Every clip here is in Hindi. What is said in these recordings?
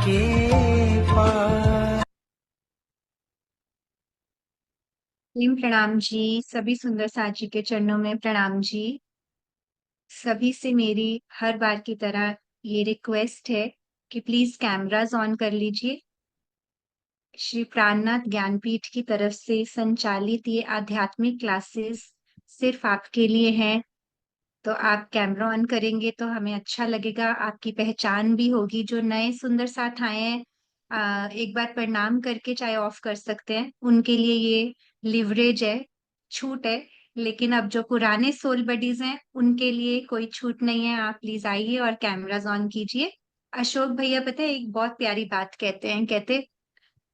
के पार। प्रणाम जी। सभी सुंदर साजी के चरणों में प्रणाम जी। सभी से मेरी हर बार की तरह ये रिक्वेस्ट है कि प्लीज कैमरास ऑन कर लीजिए। श्री प्राणनाथ ज्ञानपीठ की तरफ से संचालित ये आध्यात्मिक क्लासेस सिर्फ आपके लिए हैं। तो आप कैमरा ऑन करेंगे तो हमें अच्छा लगेगा, आपकी पहचान भी होगी। जो नए सुंदर साथ आए हैं, एक बार प्रणाम करके चाहे ऑफ कर सकते हैं, उनके लिए ये लिवरेज है, छूट है। लेकिन अब जो पुराने सोल बडीज हैं उनके लिए कोई छूट नहीं है। आप प्लीज आइए और कैमराज ऑन कीजिए। अशोक भैया पता है एक बहुत प्यारी बात कहते हैं, कहते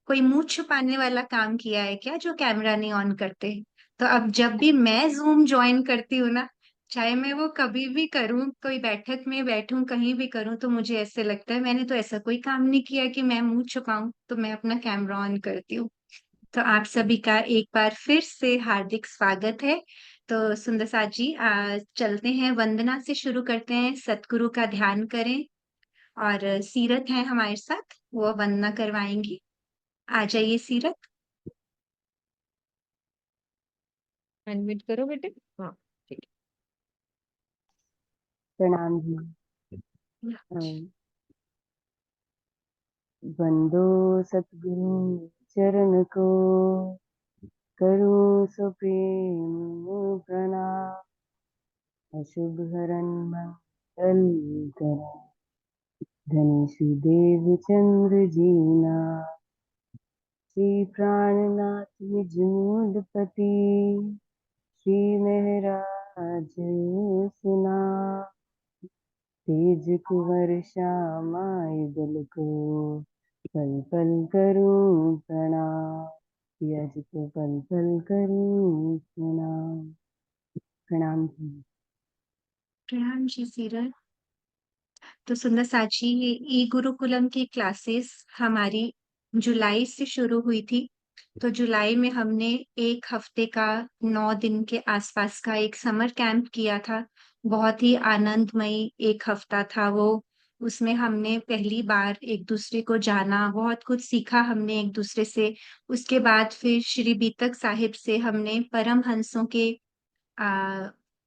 कोई मुंह छुपाने वाला काम किया है क्या जो कैमरा नहीं ऑन करते। तो अब जब भी मैं जूम ज्वाइन करती हूँ ना, चाहे मैं वो कभी भी करूँ, कोई बैठक में बैठूं, कहीं भी करूँ, तो मुझे ऐसे लगता है मैंने तो ऐसा कोई काम नहीं किया कि मैं मुंह छुपाऊं, तो मैं अपना कैमरा ऑन करती हूँ। तो आप सभी का एक बार फिर से हार्दिक स्वागत है। तो सुंदर साथ जी, चलते हैं, वंदना से शुरू करते हैं। सतगुरु का ध्यान करें और सीरत है हमारे साथ, वो वंदना करवाएंगी। आ जाइए सीरत। अनम्यूट करो बेटे। हाँ, ठीक प्रणाम जी। बंदो सतगुरु चरण को, करूं सो प्रेम प्रणाम। अशुभ हरन मंगल करण, धनीषु देव चंद्र जीना। श्री प्राणनाथ निज मूलपति, श्री महराज सुना। तेज कुंवर श्यामाय दल को, पल पल करूं प्रणाम। पिया जी को पल पल करूं प्रणाम। प्रणाम जी। प्रणाम जी सीरत। तो सुंदर साची, ये ई गुरुकुलम की क्लासेस हमारी जुलाई से शुरू हुई थी। तो जुलाई में हमने एक हफ्ते का, 9 दिन के आसपास का एक समर कैंप किया था। बहुत ही आनंदमयी एक हफ्ता था वो। उसमें हमने पहली बार एक दूसरे को जाना, बहुत कुछ सीखा हमने एक दूसरे से। उसके बाद फिर श्री बीतक साहिब से हमने परम हंसों के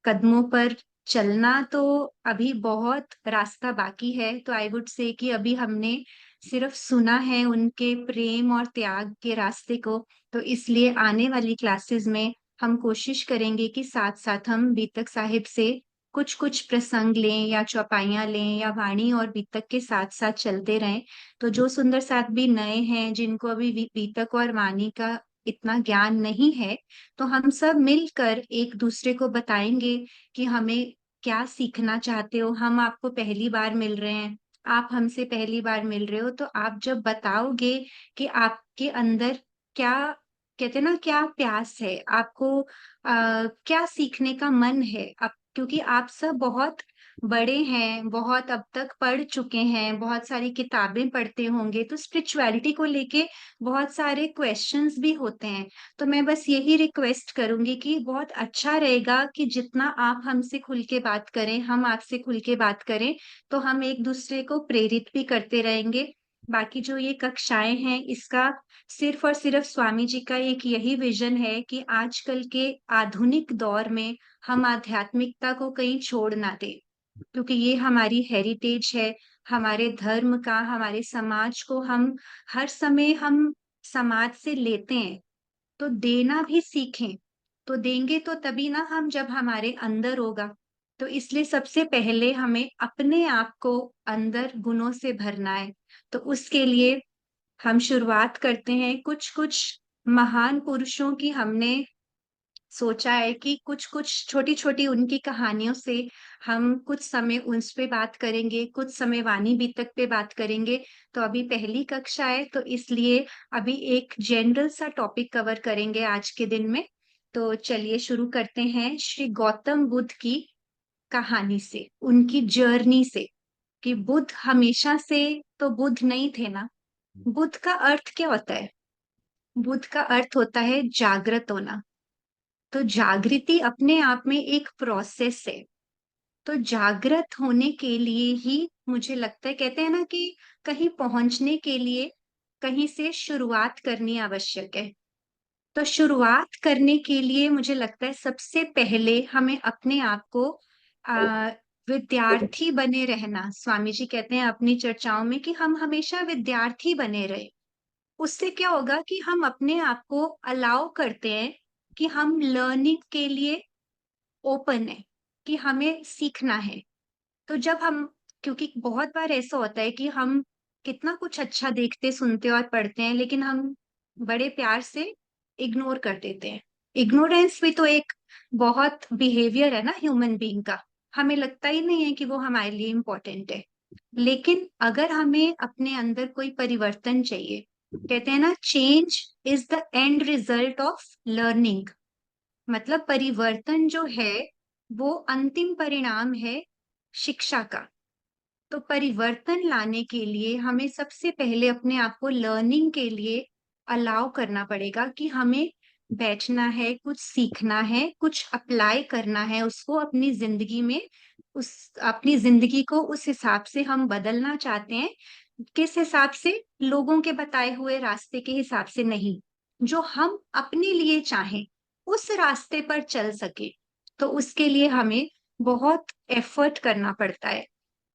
कदमों पर चलना। तो अभी बहुत रास्ता बाकी है। तो आई वुड से कि अभी हमने सिर्फ सुना है उनके प्रेम और त्याग के रास्ते को। तो इसलिए आने वाली क्लासेस में हम कोशिश करेंगे कि साथ साथ हम बीतक साहिब से कुछ कुछ प्रसंग लें या चौपाइयां लें या वाणी और बीतक के साथ साथ चलते रहें। तो जो सुंदर साथ भी नए हैं, जिनको अभी बीतक और वाणी का इतना ज्ञान नहीं है, तो हम सब मिलकर एक दूसरे को बताएंगे कि हमें क्या सीखना चाहते हो। हम आपको पहली बार मिल रहे हैं, आप हमसे पहली बार मिल रहे हो, तो आप जब बताओगे कि आपके अंदर क्या, कहते हैं ना, क्या प्यास है आपको, क्या सीखने का मन है। अब क्योंकि आप सब बहुत बड़े हैं, बहुत अब तक पढ़ चुके हैं, बहुत सारी किताबें पढ़ते होंगे, तो स्पिरिचुअलिटी को लेके बहुत सारे क्वेश्चंस भी होते हैं। तो मैं बस यही रिक्वेस्ट करूंगी कि बहुत अच्छा रहेगा कि जितना आप हमसे खुल के बात करें, हम आपसे खुल के बात करें, तो हम एक दूसरे को प्रेरित भी करते रहेंगे। बाकी जो ये कक्षाएं हैं, इसका सिर्फ और सिर्फ स्वामी जी का एक यही विजन है कि आजकल के आधुनिक दौर में हम आध्यात्मिकता को कहीं छोड़ ना दें, क्योंकि ये हमारी हेरिटेज है, हमारे धर्म का, हमारे समाज को हम हर समय हम समाज से लेते हैं। तो देना भी सीखें। तो देंगे तो तभी ना, हम जब हमारे अंदर होगा। तो इसलिए सबसे पहले हमें अपने आप को अंदर गुणों से भरना है। तो उसके लिए हम शुरुआत करते हैं, कुछ कुछ महान पुरुषों की हमने सोचा है कि कुछ कुछ छोटी छोटी उनकी कहानियों से हम कुछ समय उन पे बात करेंगे, कुछ समय वाणी बीतक पे बात करेंगे। तो अभी पहली कक्षा है, तो इसलिए अभी एक जनरल सा टॉपिक कवर करेंगे आज के दिन में। तो चलिए शुरू करते हैं श्री गौतम बुद्ध की कहानी से, उनकी जर्नी से। कि बुद्ध हमेशा से तो बुद्ध नहीं थे ना। बुद्ध का अर्थ क्या होता है? बुद्ध का अर्थ होता है जागृत होना। तो जागृति अपने आप में एक प्रोसेस है। तो जागृत होने के लिए ही मुझे लगता है, कहते हैं ना कि कहीं पहुंचने के लिए कहीं से शुरुआत करनी आवश्यक है। तो शुरुआत करने के लिए मुझे लगता है सबसे पहले हमें अपने आप को आ, विद्यार्थी बने रहना। स्वामी जी कहते हैं अपनी चर्चाओं में कि हम हमेशा विद्यार्थी बने रहे। उससे क्या होगा कि हम अपने आप को अलाउ करते हैं कि हम लर्निंग के लिए ओपन है, कि हमें सीखना है। तो जब हम, क्योंकि बहुत बार ऐसा होता है कि हम कितना कुछ अच्छा देखते सुनते और पढ़ते हैं, लेकिन हम बड़े प्यार से इग्नोर कर देते हैं। इग्नोरेंस भी तो एक बहुत बिहेवियर है ना ह्यूमन बीइंग का। हमें लगता ही नहीं है कि वो हमारे लिए इम्पोर्टेंट है। लेकिन अगर हमें अपने अंदर कोई परिवर्तन चाहिए, कहते हैं ना change is the end result of learning. मतलब परिवर्तन जो है वो अंतिम परिणाम है शिक्षा का। तो परिवर्तन लाने के लिए हमें सबसे पहले अपने आप को लर्निंग के लिए अलाउ करना पड़ेगा कि हमें बैठना है, कुछ सीखना है, कुछ अप्लाई करना है उसको अपनी जिंदगी में। उस अपनी जिंदगी को उस हिसाब से हम बदलना चाहते हैं। किस हिसाब से? लोगों के बताए हुए रास्ते के हिसाब से नहीं, जो हम अपने लिए चाहें उस रास्ते पर चल सके। तो उसके लिए हमें बहुत एफर्ट करना पड़ता है,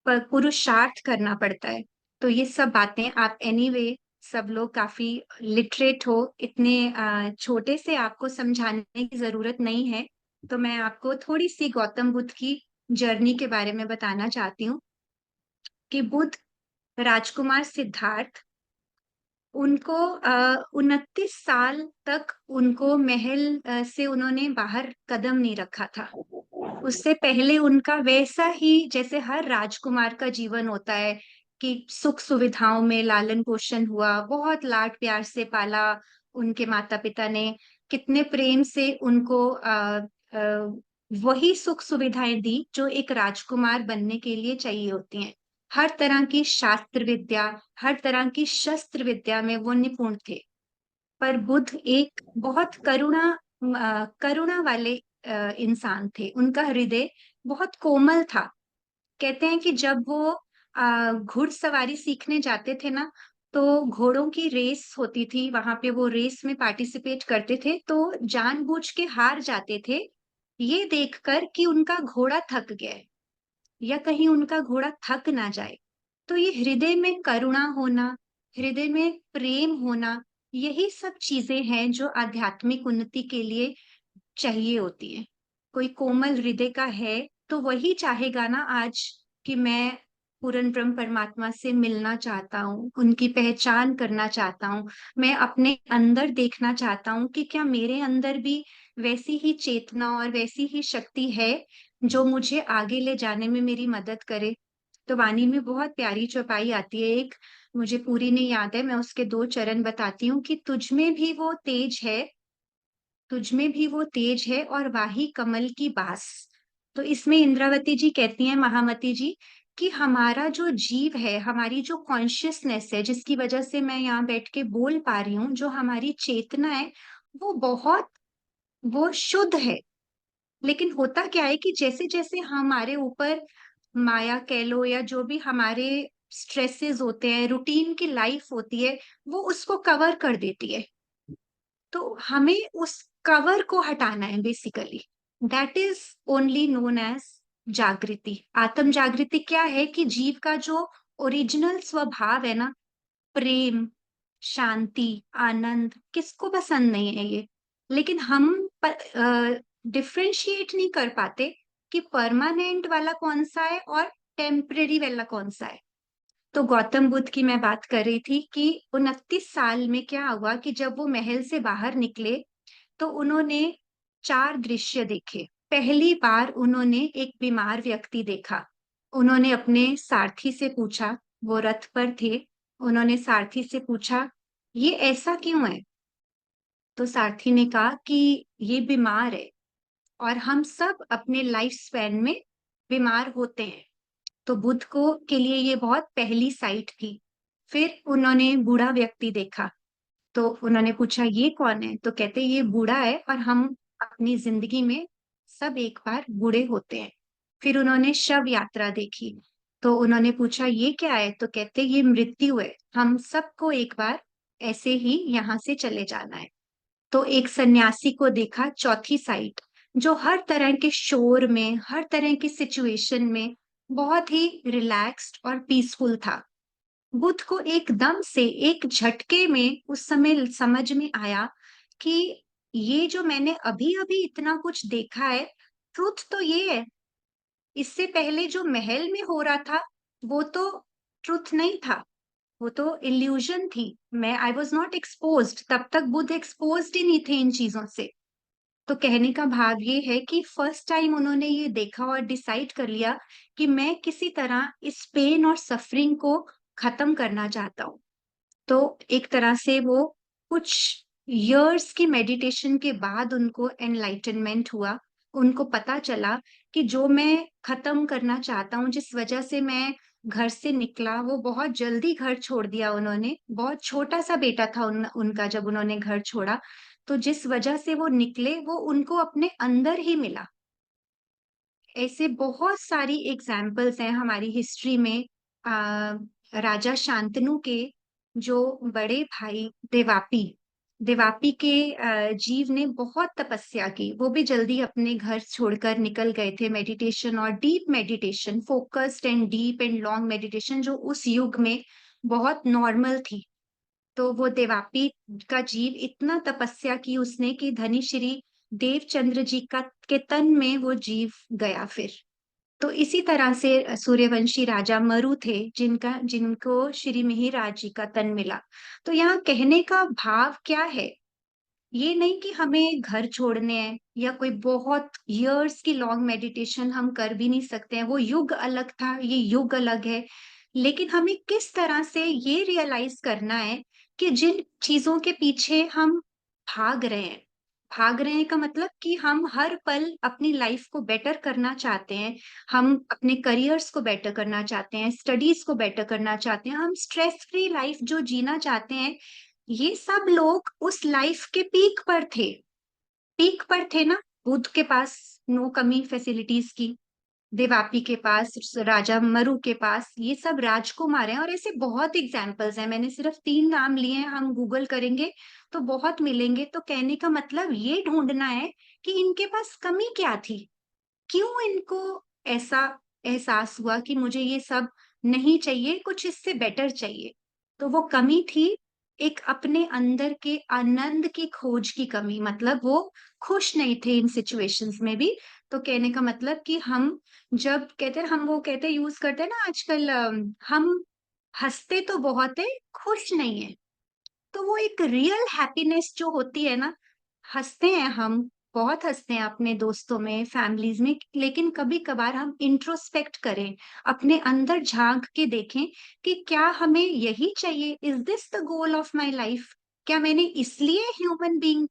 पर पुरुषार्थ करना पड़ता है। तो ये सब बातें आप एनीवे सब लोग काफी लिटरेट हो, इतने छोटे से आपको समझाने की जरूरत नहीं है। तो मैं आपको थोड़ी सी गौतम बुद्ध की जर्नी के बारे में बताना चाहती हूँ कि बुद्ध, राजकुमार सिद्धार्थ, उनको 29 साल तक उनको महल से उन्होंने बाहर कदम नहीं रखा था। उससे पहले उनका वैसा ही जैसे हर राजकुमार का जीवन होता है कि सुख सुविधाओं में लालन पोषण हुआ, बहुत लाड प्यार से पाला। उनके माता पिता ने कितने प्रेम से उनको वही सुख सुविधाएं दी जो एक राजकुमार बनने के लिए चाहिए होती हैं। हर तरह की शास्त्र विद्या, हर तरह की शस्त्र विद्या में वो निपुण थे। पर बुद्ध एक बहुत करुणा वाले इंसान थे। उनका हृदय बहुत कोमल था। कहते हैं कि जब वो घुड़सवारी सीखने जाते थे ना, तो घोड़ों की रेस होती थी वहां पे, वो रेस में पार्टिसिपेट करते थे तो जानबूझ के हार जाते थे, ये देखकर कि उनका घोड़ा थक गया है या कहीं उनका घोड़ा थक ना जाए। तो ये हृदय में करुणा होना, हृदय में प्रेम होना, यही सब चीजें हैं जो आध्यात्मिक उन्नति के लिए चाहिए होती है। कोई कोमल हृदय का है तो वही चाहेगा ना आज कि मैं पूर्ण ब्रह्म परमात्मा से मिलना चाहता हूँ, उनकी पहचान करना चाहता हूँ। मैं अपने अंदर देखना चाहता हूँ कि क्या मेरे अंदर भी वैसी ही चेतना और वैसी ही शक्ति है जो मुझे आगे ले जाने में मेरी मदद करे। तो वाणी में बहुत प्यारी चौपाई आती है एक, मुझे पूरी नहीं याद है, मैं उसके 2 चरण बताती हूँ कि तुझ में भी वो तेज है, तुझ में भी वो तेज है और वाही कमल की बास। तो इसमें इंद्रावती जी कहती हैं, महामती जी, कि हमारा जो जीव है, हमारी जो कॉन्शियसनेस है, जिसकी वजह से मैं यहाँ बैठ के बोल पा रही हूँ, जो हमारी चेतना है, वो बहुत, वो शुद्ध है। लेकिन होता क्या है कि जैसे जैसे हमारे ऊपर माया कह लो या जो भी हमारे स्ट्रेसेस होते हैं, रूटीन की लाइफ होती है, वो उसको कवर कर देती है। तो हमें उस कवर को हटाना है basically. That is only known as जागृति। आत्म जागृति क्या है कि जीव का जो ओरिजिनल स्वभाव है ना, प्रेम, शांति, आनंद, किसको पसंद नहीं है ये? लेकिन हम डिफ्रेंशिएट नहीं कर पाते कि परमानेंट वाला कौन सा है और टेम्परेरी वाला कौन सा है। तो गौतम बुद्ध की मैं बात कर रही थी कि 29 साल में क्या हुआ कि जब वो महल से बाहर निकले तो उन्होंने 4 दृश्य देखे। पहली बार उन्होंने एक बीमार व्यक्ति देखा। उन्होंने अपने सारथी से पूछा, वो रथ पर थे, उन्होंने सारथी से पूछा, ये ऐसा क्यों है? तो सारथी ने कहा कि ये बीमार है और हम सब अपने लाइफ स्पैन में बीमार होते हैं। तो बुद्ध को के लिए ये बहुत पहली साइट थी। फिर उन्होंने बूढ़ा व्यक्ति देखा, तो उन्होंने पूछा ये कौन है? तो कहते ये बूढ़ा है और हम अपनी जिंदगी में सब एक बार बूढ़े होते हैं। फिर उन्होंने शव यात्रा देखी, तो उन्होंने पूछा ये क्या है, तो कहते ये मृत्यु है, हम सबको एक बार ऐसे ही यहाँ से चले जाना है। तो एक सन्यासी को देखा चौथी साइड, जो हर तरह के शोर में, हर तरह की सिचुएशन में बहुत ही रिलैक्स्ड और पीसफुल था। बुद्ध को एकदम से एक झटके में उस समय समझ में आया कि ये जो मैंने अभी अभी इतना कुछ देखा है, ट्रुथ तो ये है। इससे पहले जो महल में हो रहा था वो तो ट्रुथ नहीं था, वो तो इल्यूजन थी। मैं आई वॉज नॉट एक्सपोज्ड, तब तक बुद्ध एक्सपोज्ड ही नहीं थे इन चीजों से। तो कहने का भाव ये है कि फर्स्ट टाइम उन्होंने ये देखा और डिसाइड कर लिया कि मैं किसी तरह इस पेन और सफरिंग को खत्म करना चाहता हूँ। तो एक तरह से वो कुछ इयर्स की मेडिटेशन के बाद उनको एनलाइटनमेंट हुआ। उनको पता चला कि जो मैं खत्म करना चाहता हूँ, जिस वजह से मैं घर से निकला, वो बहुत जल्दी घर छोड़ दिया उन्होंने। बहुत छोटा सा बेटा था उनका जब उन्होंने घर छोड़ा। तो जिस वजह से वो निकले वो उनको अपने अंदर ही मिला। ऐसे बहुत सारी एग्जाम्पल्स हैं हमारी हिस्ट्री में। आ, राजा शांतनु के जो बड़े भाई देवापी, देवापी के जीव ने बहुत तपस्या की। वो भी जल्दी अपने घर छोड़कर निकल गए थे। मेडिटेशन और deep meditation, focused and deep and long meditation जो उस युग में बहुत नॉर्मल थी। तो वो देवापी का जीव इतना तपस्या की उसने कि धनी श्री देवचंद्र जी का के तन में वो जीव गया फिर। तो इसी तरह से सूर्यवंशी राजा मरु थे, जिनको श्री मिहिराज जी का तन मिला। तो यहाँ कहने का भाव क्या है, ये नहीं कि हमें घर छोड़ने हैं या कोई बहुत इयर्स की लॉन्ग मेडिटेशन हम कर भी नहीं सकते हैं। वो युग अलग था, ये युग अलग है। लेकिन हमें किस तरह से ये रियलाइज करना है कि जिन चीजों के पीछे हम भाग रहे हैं, भाग रहे हैं का मतलब कि हम हर पल अपनी लाइफ को बेटर करना चाहते हैं। हम अपने करियर्स को बेटर करना चाहते हैं, स्टडीज को बेटर करना चाहते हैं, हम स्ट्रेस फ्री लाइफ जो जीना चाहते हैं। ये सब लोग उस लाइफ के पीक पर थे, पीक पर थे ना। बुद्ध के पास नो कमी फैसिलिटीज की, देवापी के पास, राजा मरु के पास, ये सब राजकुमार हैं। और ऐसे बहुत एग्जाम्पल्स हैं, मैंने सिर्फ 3 नाम लिए हैं, हम गूगल करेंगे तो बहुत मिलेंगे। तो कहने का मतलब ये ढूंढना है कि इनके पास कमी क्या थी, क्यों इनको ऐसा एहसास हुआ कि मुझे ये सब नहीं चाहिए, कुछ इससे बेटर चाहिए। तो वो कमी थी एक अपने अंदर के आनंद की खोज की कमी। मतलब वो खुश नहीं थे इन सिचुएशंस में भी। तो कहने का मतलब कि हम जब कहते हैं, हम वो कहते यूज करते हैं ना आजकल, हम हंसते तो बहुत है, खुश नहीं है। तो वो एक रियल हैप्पीनेस जो होती है ना, हंसते हैं हम, बहुत हंसते हैं अपने दोस्तों में, फैमिलीज में, लेकिन कभी कभार हम इंट्रोस्पेक्ट करें, अपने अंदर झांक के देखें कि क्या हमें यही चाहिए, is this the goal of my life? क्या मैंने इसलिए ह्यूमन बीइंग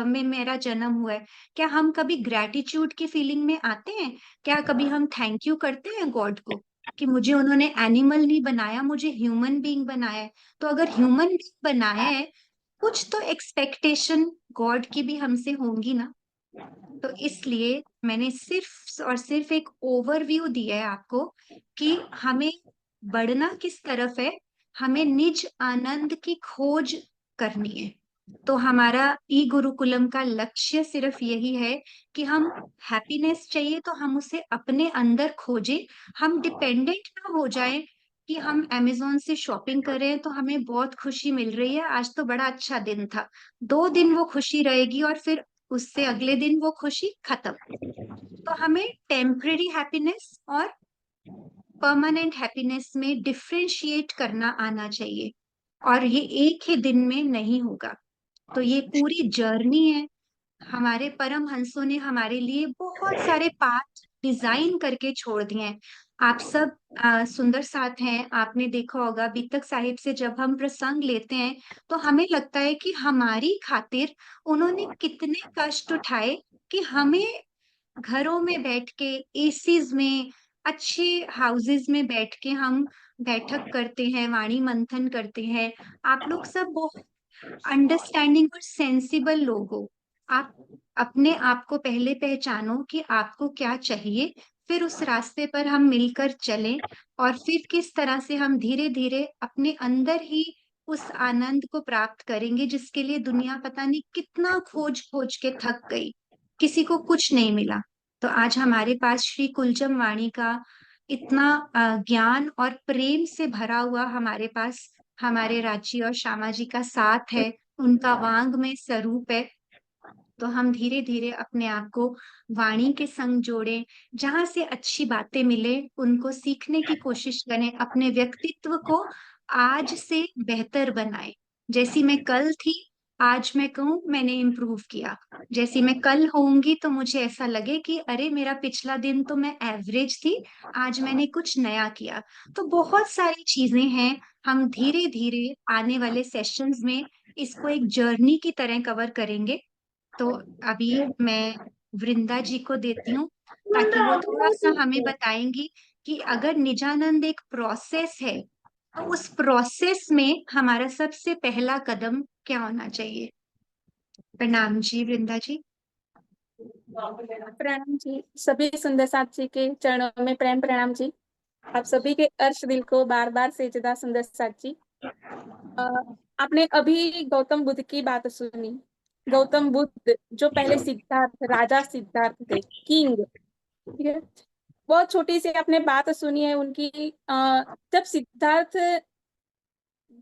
में मेरा जन्म हुआ है? क्या हम कभी ग्रेटिट्यूड की फीलिंग में आते हैं? क्या कभी हम थैंक यू करते हैं गॉड को कि मुझे उन्होंने एनिमल नहीं बनाया, मुझे ह्यूमन बीइंग बनाया है? तो अगर ह्यूमन बीइंग बनाया है, कुछ तो एक्सपेक्टेशन गॉड की भी हमसे होंगी ना। तो इसलिए मैंने सिर्फ और सिर्फ एक ओवरव्यू दिया है आपको कि हमें बढ़ना किस तरफ है, हमें निज आनंद की खोज करनी है। तो हमारा ई गुरुकुलम का लक्ष्य सिर्फ यही है कि हम हैप्पीनेस चाहिए तो हम उसे अपने अंदर खोजें। हम डिपेंडेंट ना हो जाएं कि हम अमेजोन से शॉपिंग कर रहे हैं तो हमें बहुत खुशी मिल रही है, आज तो बड़ा अच्छा दिन था। 2 दिन वो खुशी रहेगी और फिर उससे अगले दिन वो खुशी खत्म। तो हमें टेम्परेरी हैप्पीनेस और परमानेंट हैप्पीनेस में डिफरेंशिएट करना आना चाहिए। और ये एक ही दिन में नहीं होगा। तो ये पूरी जर्नी है। हमारे परम हंसों ने हमारे लिए बहुत सारे पाथ डिजाइन करके छोड़ दिए हैं। आप सब सुंदर साथ हैं, आपने देखा होगा बीतक साहिब से जब हम प्रसंग लेते हैं तो हमें लगता है कि हमारी खातिर उन्होंने कितने कष्ट उठाए कि हमें घरों में बैठ के, एसीज में, अच्छे हाउसेज में बैठ के हम बैठक करते हैं, वाणी मंथन करते हैं। आप लोग सब बहुत अंडरस्टैंडिंग और सेंसिबल लोग हो। आप अपने आप को पहले पहचानो कि आपको क्या चाहिए, फिर उस रास्ते पर हम मिलकर चलें और फिर किस तरह से हम धीरे-धीरे अपने अंदर ही उस आनंद को प्राप्त करेंगे जिसके लिए दुनिया पता नहीं कितना खोज-खोज के थक गई, किसी को कुछ नहीं मिला। तो आज हमारे पास श्री कुलचम वाणी का इतना ज्ञान और प्रेम से भरा हुआ हमारे पास हमारे राची और श्यामा जी का साथ है, उनका वाङ्मय स्वरूप है। तो हम धीरे-धीरे अपने आप को वाणी के संग जोड़ें, जहाँ से अच्छी बातें मिले उनको सीखने की कोशिश करें, अपने व्यक्तित्व को आज से बेहतर बनाएँ। जैसी मैं कल थी, आज मैं कहूँ मैंने इम्प्रूव किया। जैसी मैं कल होऊँगी तो मुझे ऐसा लगे कि अरे मेरा पिछला दिन तो मैं एवरेज थी, आज मैंने कुछ नया किया। तो बहुत सारी चीज़ें हैं, हम धीरे-धीरे आने वाले सेशंस में इसको एक जर्नी की तरह कवर करेंगे। तो अभी मैं वृंदा जी को देती हूँ ताकि वो थोड़ा-सा हमें बताएँगी कि अगर निजानंद एक प्रोसेस है, तो उस प्रोसेस में हमारा सबसे पहला कदम क्या होना चाहिए? प्रणाम जी, वृंदा जी। प्रणाम जी, सभी सुंदर साथ जी के चरणों में प्रेम प्रणाम जी। आप सभी के अर्श दिल को बार बार सेजदा सुंदर साथ जी। अ, आपने अभी गौतम बुद्ध की बात सुनी। गौतम बुद्ध जो पहले सिद्धार्थ राजा सिद्धार्थ थे, किंग, ठीक है। बहुत छोटी सी आपने बात सुनी है उनकी। जब सिद्धार्थ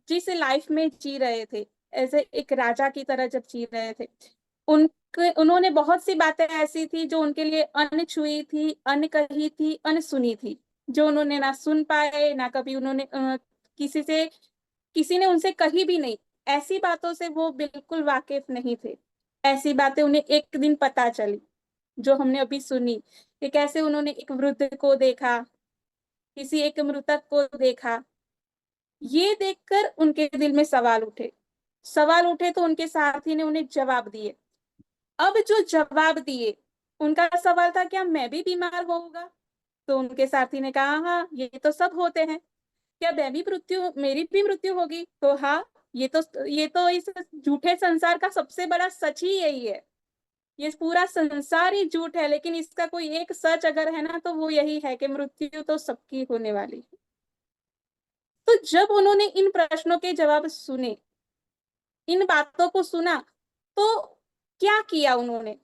जिस लाइफ में जी रहे थे, ऐसे एक राजा की तरह जब जी रहे थे, उन्होंने बहुत सी बातें ऐसी थी जो उनके लिए अनछुई थी, अनकही थी, अनसुनी थी, जो उन्होंने ना सुन पाए, ना कभी उन्होंने किसी ने उनसे कही भी नहीं। ऐसी बातों से वो बिल्कुल वाकिफ नहीं थे। ऐसी बातें उन्हें एक दिन पता चली, जो हमने अभी सुनी, कि कैसे उन्होंने एक वृद्ध को देखा, किसी एक मृतक को देखा। ये देखकर उनके दिल में सवाल उठे तो उनके साथी ने उन्हें जवाब दिए। अब जो जवाब दिए, उनका सवाल था क्या मैं भी बीमार होऊंगा? तो उनके साथी ने कहा हाँ, ये तो सब होते हैं। क्या मेरी भी मृत्यु होगी? तो हाँ, ये तो इस झूठे संसार का सबसे बड़ा सच ही यही है। ये पूरा संसार ही झूठ है, लेकिन इसका कोई एक सच अगर है ना, तो वो यही है कि मृत्यु तो सबकी होने वाली है। तो जब उन्होंने इन प्रश्नों के जवाब सुने, इन बातों को सुना, तो क्या किया उन्होंने?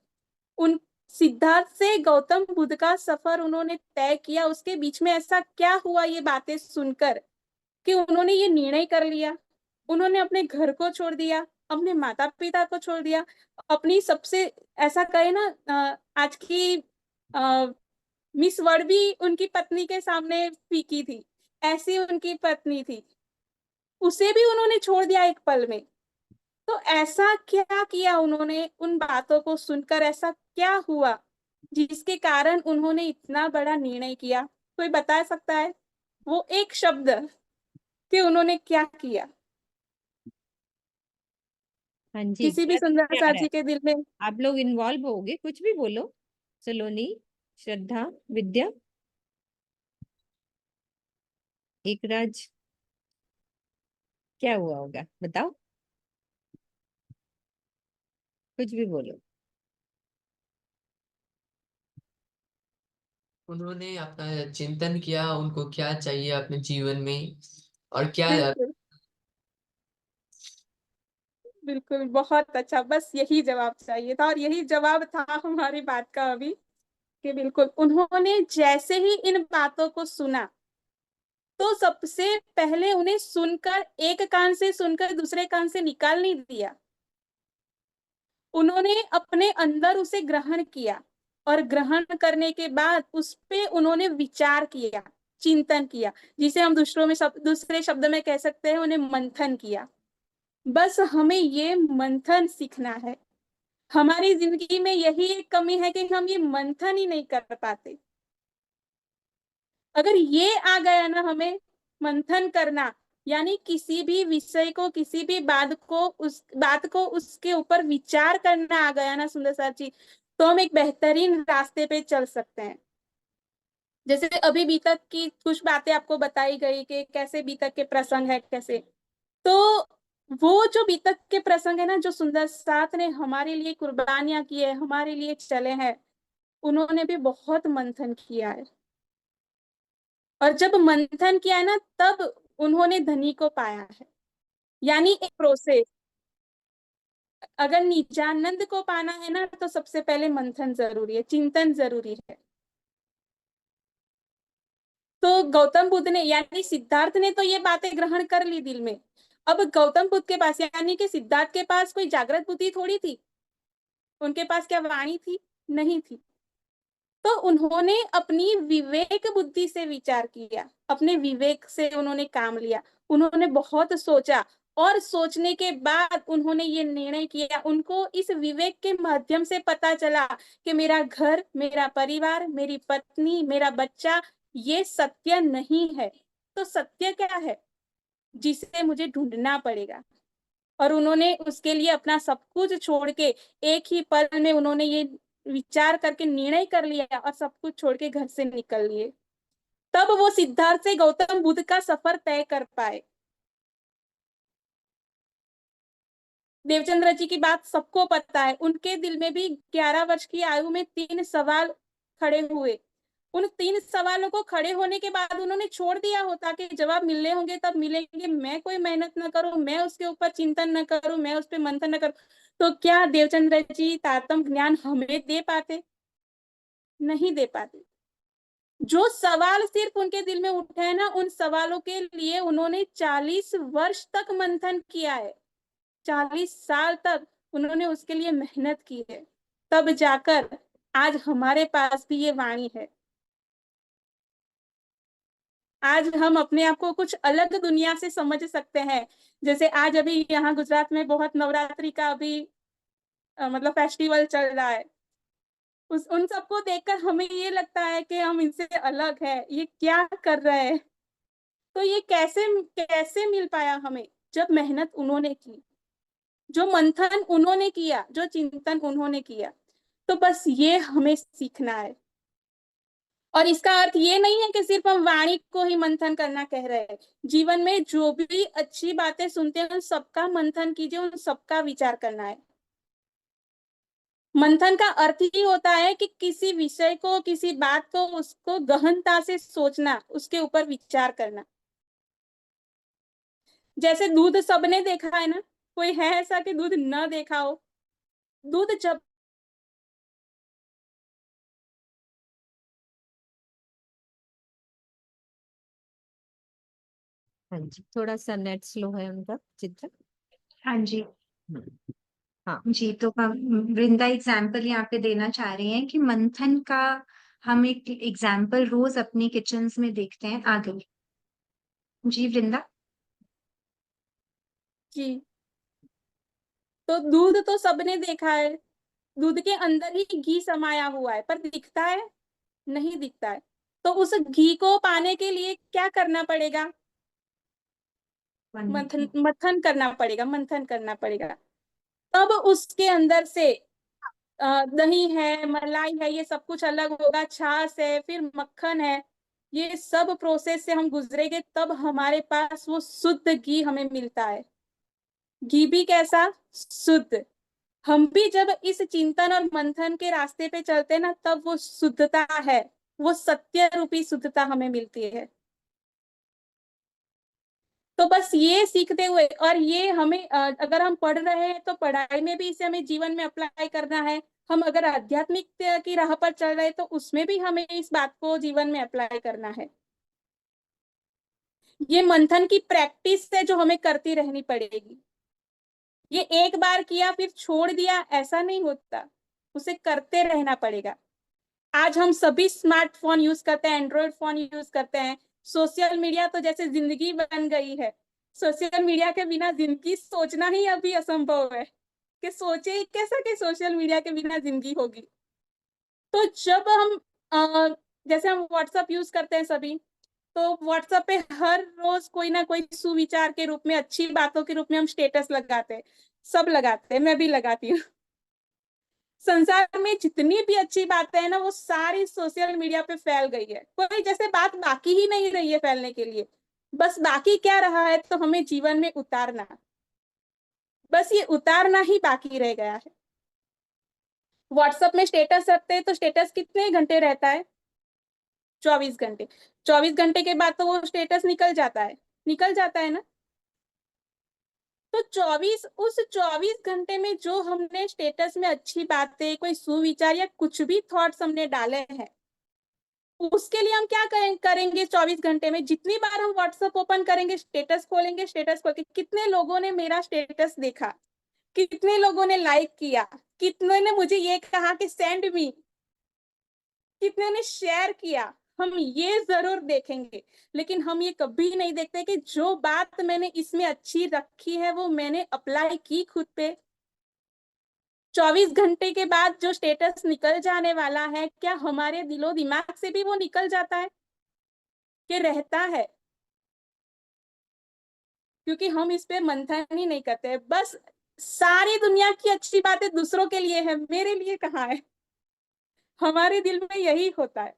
उन सिद्धार्थ से गौतम बुद्ध का सफर उन्होंने तय किया। उसके बीच में ऐसा क्या हुआ ये बातें सुनकर कि उन्होंने ये निर्णय कर लिया? उन्होंने अपने घर को छोड़ दिया, अपने माता पिता को छोड़ दिया, अपनी सबसे, ऐसा कहे ना, आज की मिस वर्ल्ड भी उनकी पत्नी के सामने फीकी थी, ऐसी उनकी पत्नी थी, उसे भी उन्होंने छोड़ दिया एक पल में। तो ऐसा क्या किया उन्होंने? उन बातों को सुनकर ऐसा क्या हुआ जिसके कारण उन्होंने इतना बड़ा निर्णय किया? कोई बता सकता है वो एक शब्द कि उन्होंने क्या किया? हाँ जी, किसी भी क्या समझ सुंदर में आ रहा है? साथी के दिल में। आप लोग इन्वॉल्व होगे, कुछ भी बोलो। सलोनी, श्रद्धा, विद्या, एकराज, क्या हुआ होगा बताओ, कुछ भी बोलो। उन्होंने अपना चिंतन किया, उनको क्या चाहिए अपने जीवन में और क्या। बिल्कुल बिल्कुल, बहुत अच्छा। बस यही जवाब चाहिए था और यही जवाब था हमारी बात का अभी, कि बिल्कुल उन्होंने जैसे ही इन बातों को सुना, तो सबसे पहले उन्हें सुनकर, एक कान से सुनकर दूसरे कान से निकाल नहीं दिया। उन्होंने अपने अंदर उसे ग्रहण किया और ग्रहण करने के बाद उस पे उन्होंने विचार किया, चिंतन किया, जिसे हम दूसरे शब्द में कह सकते हैं, उन्हें मंथन किया। बस हमें ये मंथन सीखना है। हमारी जिंदगी में यही एक कमी है कि हम ये मंथन ही नहीं कर पाते। अगर ये आ गया ना हमें, मंथन करना, यानी किसी भी विषय को, किसी भी बात को उसके ऊपर विचार करना आ गया ना सुंदर साथी, तो हम एक बेहतरीन रास्ते पे चल सकते हैं। जैसे अभी बीतक की कुछ बातें आपको बताई गई कि कैसे बीतक के प्रसंग है, कैसे, तो वो जो बीतक के प्रसंग है ना, जो सुंदर साथ ने हमारे लिए कुर्बानियां की है, हमारे लिए चले हैं, उन्होंने भी बहुत मंथन किया है, और जब मंथन किया है ना, तब उन्होंने धनी को पाया है। यानी एक प्रोसेस, अगर निजानंद को पाना है ना, तो सबसे पहले मंथन जरूरी है, चिंतन जरूरी है। तो गौतम बुद्ध ने, यानी सिद्धार्थ ने तो ये बातें ग्रहण कर ली दिल में। अब गौतम बुद्ध के पास, यानी कि सिद्धार्थ के पास कोई जागृत बुद्धि थोड़ी थी। उनके पास क्या वाणी थी? नहीं थी। तो उन्होंने अपनी विवेक बुद्धि से विचार किया, अपने विवेक से उन्होंने काम लिया, उन्होंने बहुत सोचा, और सोचने के बाद उन्होंने ये निर्णय किया। उनको इस विवेक के माध्यम से पता चला कि मेरा घर, मेरा परिवार, मेरी पत्नी, मेरा बच्चा, ये सत्य नहीं है। तो सत्य क्या है, जिसे मुझे ढूंढना पड़ेगा। और उन्होंने उसके लिए अपना सब कुछ छोड़ के, एक ही पल में उन्होंने ये विचार करके निर्णय कर लिया और सब कुछ छोड़ के घर से निकल लिए। तब वो सिद्धार्थ से गौतम बुद्ध का सफर तय कर पाए। देवचंद्र जी की बात सबको पता है, उनके दिल में भी 11 वर्ष की आयु में 3 सवाल खड़े हुए। उन 3 सवालों को खड़े होने के बाद उन्होंने छोड़ दिया होता कि जवाब मिलने होंगे तब मिलेंगे, मैं कोई मेहनत न करूं, मैं उसके ऊपर चिंतन न करूं, मैं उस पर मंथन न करूं, तो क्या देवचंद्र जी तारतम्य ज्ञान हमें दे पाते? नहीं दे पाते। जो सवाल सिर्फ उनके दिल में उठे हैं ना, उन सवालों के लिए उन्होंने 40 वर्ष तक मंथन किया है। 40 साल तक उन्होंने उसके लिए मेहनत की है। तब जाकर आज हमारे पास भी ये वाणी है। आज हम अपने आप को कुछ अलग दुनिया से समझ सकते हैं। जैसे आज अभी यहाँ गुजरात में बहुत नवरात्रि का अभी मतलब फेस्टिवल चल रहा है। उन सबको देखकर हमें ये लगता है कि हम इनसे अलग है, ये क्या कर रहे हैं। तो ये कैसे कैसे मिल पाया हमें? जब मेहनत उन्होंने की, जो मंथन उन्होंने किया, जो चिंतन उन्होंने किया। तो बस ये हमें सीखना है। और इसका अर्थ ये नहीं है कि सिर्फ हम वाणी को ही मंथन करना कह रहे हैं। जीवन में जो भी अच्छी बातें सुनते हैं, उन सबका मंथन कीजिए, उन सबका विचार करना है। मंथन का अर्थ ही होता है कि किसी विषय को, किसी बात को, उसको गहनता से सोचना, उसके ऊपर विचार करना। जैसे दूध सबने देखा है ना, कोई है ऐसा कि दूध न देखा हो? दूध जब हाँ जी, थोड़ा सा नेट स्लो है उनका, चित्र। हाँ जी। हाँ जी, तो वृंदा एग्जाम्पल यहाँ पे देना चाह रही हैं कि मंथन का हम एक एग्जाम्पल रोज अपनी किचन्स में देखते हैं। आगे जी वृंदा। जी, तो दूध तो सबने देखा है। दूध के अंदर ही घी समाया हुआ है, पर दिखता है? नहीं दिखता है। तो उस घी को पाने के लिए क्या करना पड़ेगा? मंथन मंथन करना पड़ेगा, मंथन करना पड़ेगा। तब उसके अंदर से दही है, मलाई है, ये सब कुछ अलग होगा, छाछ है, फिर मक्खन है। ये सब प्रोसेस से हम गुजरेंगे, तब हमारे पास वो शुद्ध घी हमें मिलता है। घी भी कैसा? शुद्ध। हम भी जब इस चिंतन और मंथन के रास्ते पे चलते हैं ना, तब वो शुद्धता है, वो सत्य रूपी शुद्धता हमें मिलती है। तो बस ये सीखते हुए, और ये हमें अगर हम पढ़ रहे हैं तो पढ़ाई में भी इसे हमें जीवन में अप्लाई करना है। हम अगर आध्यात्मिक की राह पर चल रहे हैं तो उसमें भी हमें इस बात को जीवन में अप्लाई करना है। ये मंथन की प्रैक्टिस है जो हमें करती रहनी पड़ेगी। ये एक बार किया फिर छोड़ दिया, ऐसा नहीं होता, उसे करते रहना पड़ेगा। आज हम सभी स्मार्टफोन यूज करते हैं, एंड्रॉइड फोन यूज करते हैं। सोशल मीडिया तो जैसे जिंदगी बन गई है। सोशल मीडिया के बिना जिंदगी सोचना ही अभी असंभव है, कि सोचे कैसा कि सोशल मीडिया के बिना जिंदगी होगी। तो जब हम जैसे हम व्हाट्सएप यूज करते हैं सभी, तो व्हाट्सएप पे हर रोज कोई ना कोई सुविचार के रूप में, अच्छी बातों के रूप में हम स्टेटस लगाते हैं। सब लगाते हैं, मैं भी लगाती हूँ। संसार में जितनी भी अच्छी बातें हैं ना, वो सारी सोशल मीडिया पे फैल गई है। कोई जैसे बात बाकी ही नहीं रही है फैलने के लिए। बस बाकी क्या रहा है, तो हमें जीवन में उतारना, बस ये उतारना ही बाकी रह गया है। व्हाट्सएप में स्टेटस रखते हैं तो स्टेटस कितने घंटे रहता है? 24 घंटे। 24 घंटे के बाद तो वो स्टेटस निकल जाता है ना। तो 24 घंटे में जो हमने स्टेटस में अच्छी बातें, कोई सुविचार या कुछ भी थॉट्स हमने डाले हैं, उसके लिए हम क्या करेंगे 24 घंटे में? जितनी बार हम व्हाट्सएप ओपन करेंगे, स्टेटस खोलेंगे, स्टेटस खोल के कितने लोगों ने मेरा स्टेटस देखा, कितने लोगों ने लाइक किया, कितने ने मुझे ये कहा कि सेंड मी, कितने ने शेयर किया, हम ये जरूर देखेंगे। लेकिन हम ये कभी नहीं देखते कि जो बात मैंने इसमें अच्छी रखी है वो मैंने अप्लाई की खुद पे। 24 घंटे के बाद जो स्टेटस निकल जाने वाला है, क्या हमारे दिलो दिमाग से भी वो निकल जाता है कि रहता है? क्योंकि हम इस पे मंथन ही नहीं करते। बस सारी दुनिया की अच्छी बातें दूसरों के लिए है, मेरे लिए कहाँ है? हमारे दिल में यही होता है।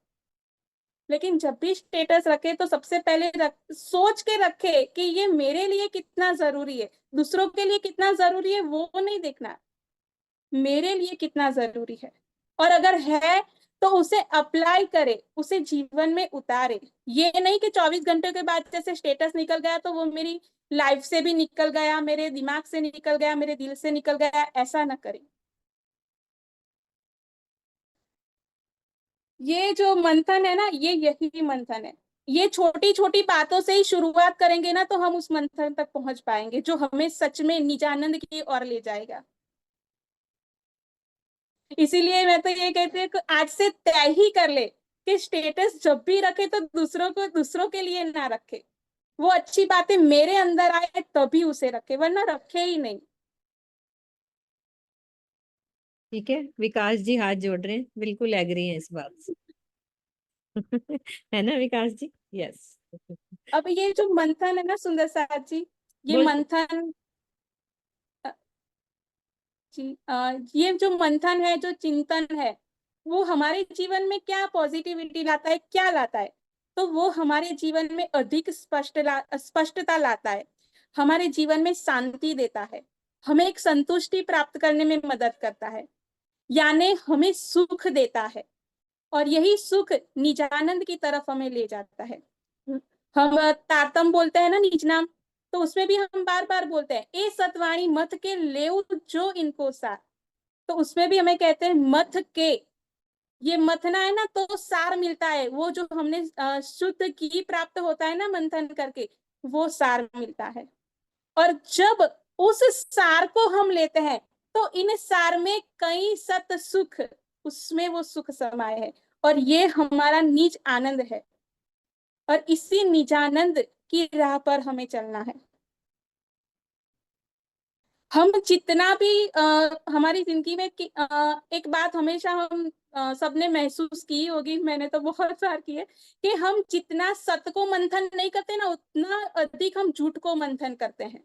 लेकिन जब भी स्टेटस रखे तो सबसे पहले सोच के रखे कि ये मेरे लिए कितना जरूरी है, दूसरों के लिए कितना जरूरी है वो नहीं देखना, मेरे लिए कितना जरूरी है। और अगर है तो उसे अप्लाई करे, उसे जीवन में उतारे। ये नहीं कि 24 घंटे के बाद जैसे स्टेटस निकल गया तो वो मेरी लाइफ से भी निकल गया, मेरे दिमाग से निकल गया, मेरे दिल से निकल गया, ऐसा ना करें। ये जो मंथन है ना, ये यही मंथन है। ये छोटी छोटी बातों से ही शुरुआत करेंगे ना तो हम उस मंथन तक पहुंच पाएंगे जो हमें सच में निजानंद की ओर ले जाएगा। इसीलिए मैं तो ये कहती हूँ कि आज से तय ही कर ले कि स्टेटस जब भी रखे तो दूसरों के लिए ना रखे, वो अच्छी बातें मेरे अंदर आए तभी उसे रखे, वरना रखे ही नहीं। ठीक है, विकास जी हाथ जोड़ रहे हैं, बिल्कुल एग्री हैं इस बात से। है ना विकास जी? यस। अब ये जो मंथन है ना सुंदर साथ जी, ये बोल। मंथन जी, ये जो मंथन है, जो चिंतन है, वो हमारे जीवन में क्या पॉजिटिविटी लाता है, क्या लाता है? तो वो हमारे जीवन में अधिक स्पष्टता लाता है, हमारे जीवन में शांति देता है, हमें एक संतुष्टि प्राप्त करने में मदद करता है, यानी हमें सुख देता है। और यही सुख निजानंद की तरफ हमें ले जाता है। हम तारतम बोलते हैं ना, निज नाम, तो उसमें भी हम बार बार बोलते हैं ए सतवाणी मथ के लेउ जो इनको सार। तो उसमें भी हमें कहते हैं मथ के, ये मथना है ना तो सार मिलता है, वो जो हमने शुद्ध घी प्राप्त होता है ना मंथन करके, वो सार मिलता है। और जब उस सार को हम लेते हैं तो इन सार में कई सत सुख, उसमें वो सुख समाये है, और ये हमारा निज आनंद है। और इसी निजानंद की राह पर हमें चलना है। हम जितना भी हमारी जिंदगी में एक बात हमेशा हम सबने महसूस की होगी, मैंने तो बहुत बार की है, कि हम जितना सत्य को मंथन नहीं करते ना, उतना अधिक हम झूठ को मंथन करते हैं।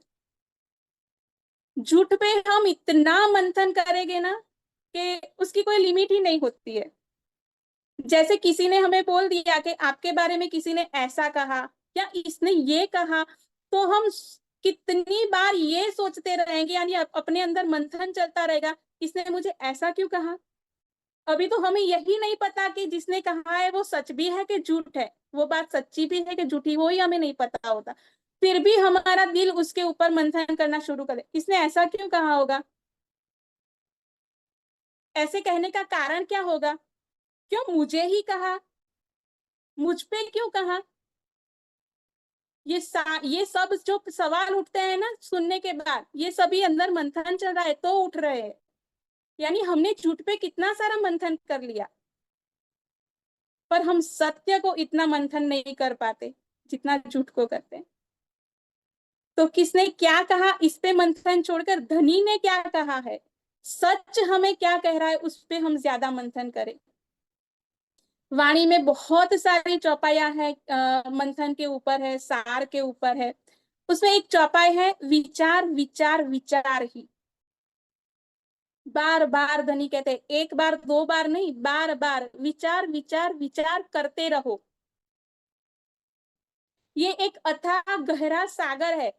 झूठ पे हम इतना मंथन करेंगे ना कि उसकी कोई लिमिट ही नहीं होती है। जैसे किसी ने हमें बोल दिया कि आपके बारे में किसी ने ऐसा कहा या इसने ये कहा, तो हम कितनी बार ये सोचते रहेंगे, यानी अपने अंदर मंथन चलता रहेगा, इसने मुझे ऐसा क्यों कहा। अभी तो हमें यही नहीं पता कि जिसने कहा है वो सच भी है कि झूठ है, वो बात सच्ची भी है कि झूठी, वो ही हमें नहीं पता होता। फिर भी हमारा दिल उसके ऊपर मंथन करना शुरू करे, इसने ऐसा क्यों कहा होगा, ऐसे कहने का कारण क्या होगा, क्यों मुझे ही कहा, मुझ पे क्यों कहा। ये सब जो सवाल उठते हैं ना सुनने के बाद, ये सभी अंदर मंथन चल रहा है तो उठ रहे हैं। यानी हमने झूठ पे कितना सारा मंथन कर लिया, पर हम सत्य को इतना मंथन नहीं कर पाते जितना झूठ को करते हैं। तो किसने क्या कहा इस पे मंथन छोड़कर धनी ने क्या कहा है, सच हमें क्या कह रहा है, उस पे हम ज्यादा मंथन करें। वाणी में बहुत सारी चौपाइयां है, मंथन के ऊपर है, सार के ऊपर है। उसमें एक चौपाई है विचार विचार विचार ही। बार बार धनी कहते हैं, एक बार दो बार नहीं, बार बार विचार विचार विचार करते रहो। ये एक अथाह गहरा सागर है,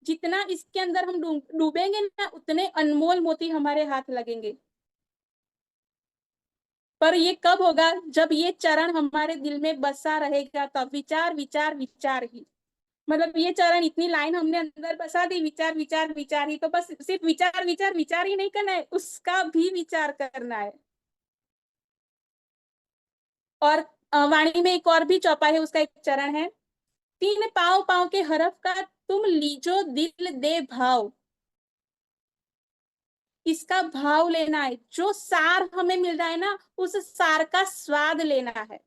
जितना इसके अंदर हम डूबेंगे ना, उतने अनमोल मोती हमारे हाथ लगेंगे। पर ये कब होगा? जब ये चरण हमारे दिल में बसा रहेगा तब। विचार विचार विचार ही, मतलब ये चरण, इतनी लाइन हमने अंदर बसा दी, विचार विचार विचार ही। तो बस सिर्फ विचार विचार विचार ही नहीं करना है, उसका भी विचार करना है। और वाणी में एक और भी चौपा है, उसका एक चरण है, तीन पाँव पाँव के हरफ का तुम लीजो दिल दे भाव। इसका भाव लेना है, जो सार हमें मिल रहा है ना, उस सार का स्वाद लेना है।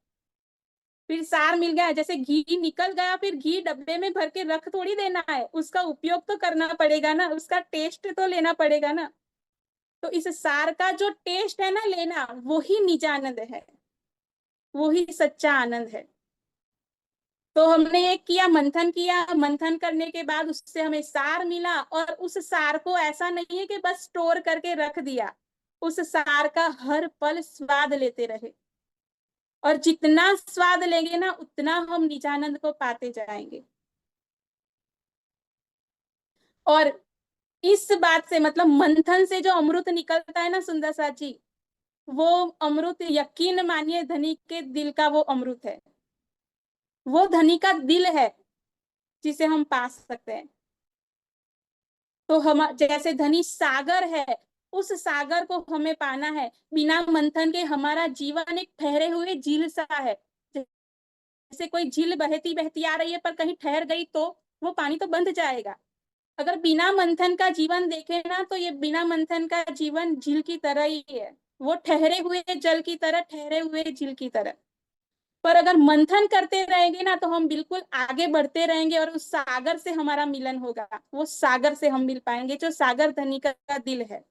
फिर सार मिल गया, जैसे घी निकल गया, फिर घी डब्बे में भर के रख थोड़ी देना है, उसका उपयोग तो करना पड़ेगा ना, उसका टेस्ट तो लेना पड़ेगा ना। तो इस सार का जो टेस्ट है ना लेना, वो ही निजानंद है, वो ही सच्चा आनंद है। तो हमने ये किया, मंथन किया, मंथन करने के बाद उससे हमें सार मिला, और उस सार को ऐसा नहीं है कि बस स्टोर करके रख दिया, उस सार का हर पल स्वाद लेते रहे। और जितना स्वाद लेंगे ना, उतना हम निजानंद को पाते जाएंगे। और इस बात से, मतलब मंथन से जो अमृत निकलता है ना सुंदर सा जी, वो अमृत यकीन मानिए धनी के दिल का वो अमृत है, वो धनी का दिल है जिसे हम पा सकते हैं। तो हम जैसे धनी सागर है, उस सागर को हमें पाना है। बिना मंथन के हमारा जीवन एक ठहरे हुए झील सा है। जैसे कोई झील बहती बहती आ रही है, पर कहीं ठहर गई तो वो पानी तो बंद जाएगा। अगर बिना मंथन का जीवन देखे ना, तो ये बिना मंथन का जीवन झील की तरह ही है, वो ठहरे हुए जल की तरह, ठहरे हुए झील की तरह। पर अगर मंथन करते रहेंगे ना, तो हम बिल्कुल आगे बढ़ते रहेंगे, और उस सागर से हमारा मिलन होगा, वो सागर से हम मिल पाएंगे, जो सागर धनी का दिल है।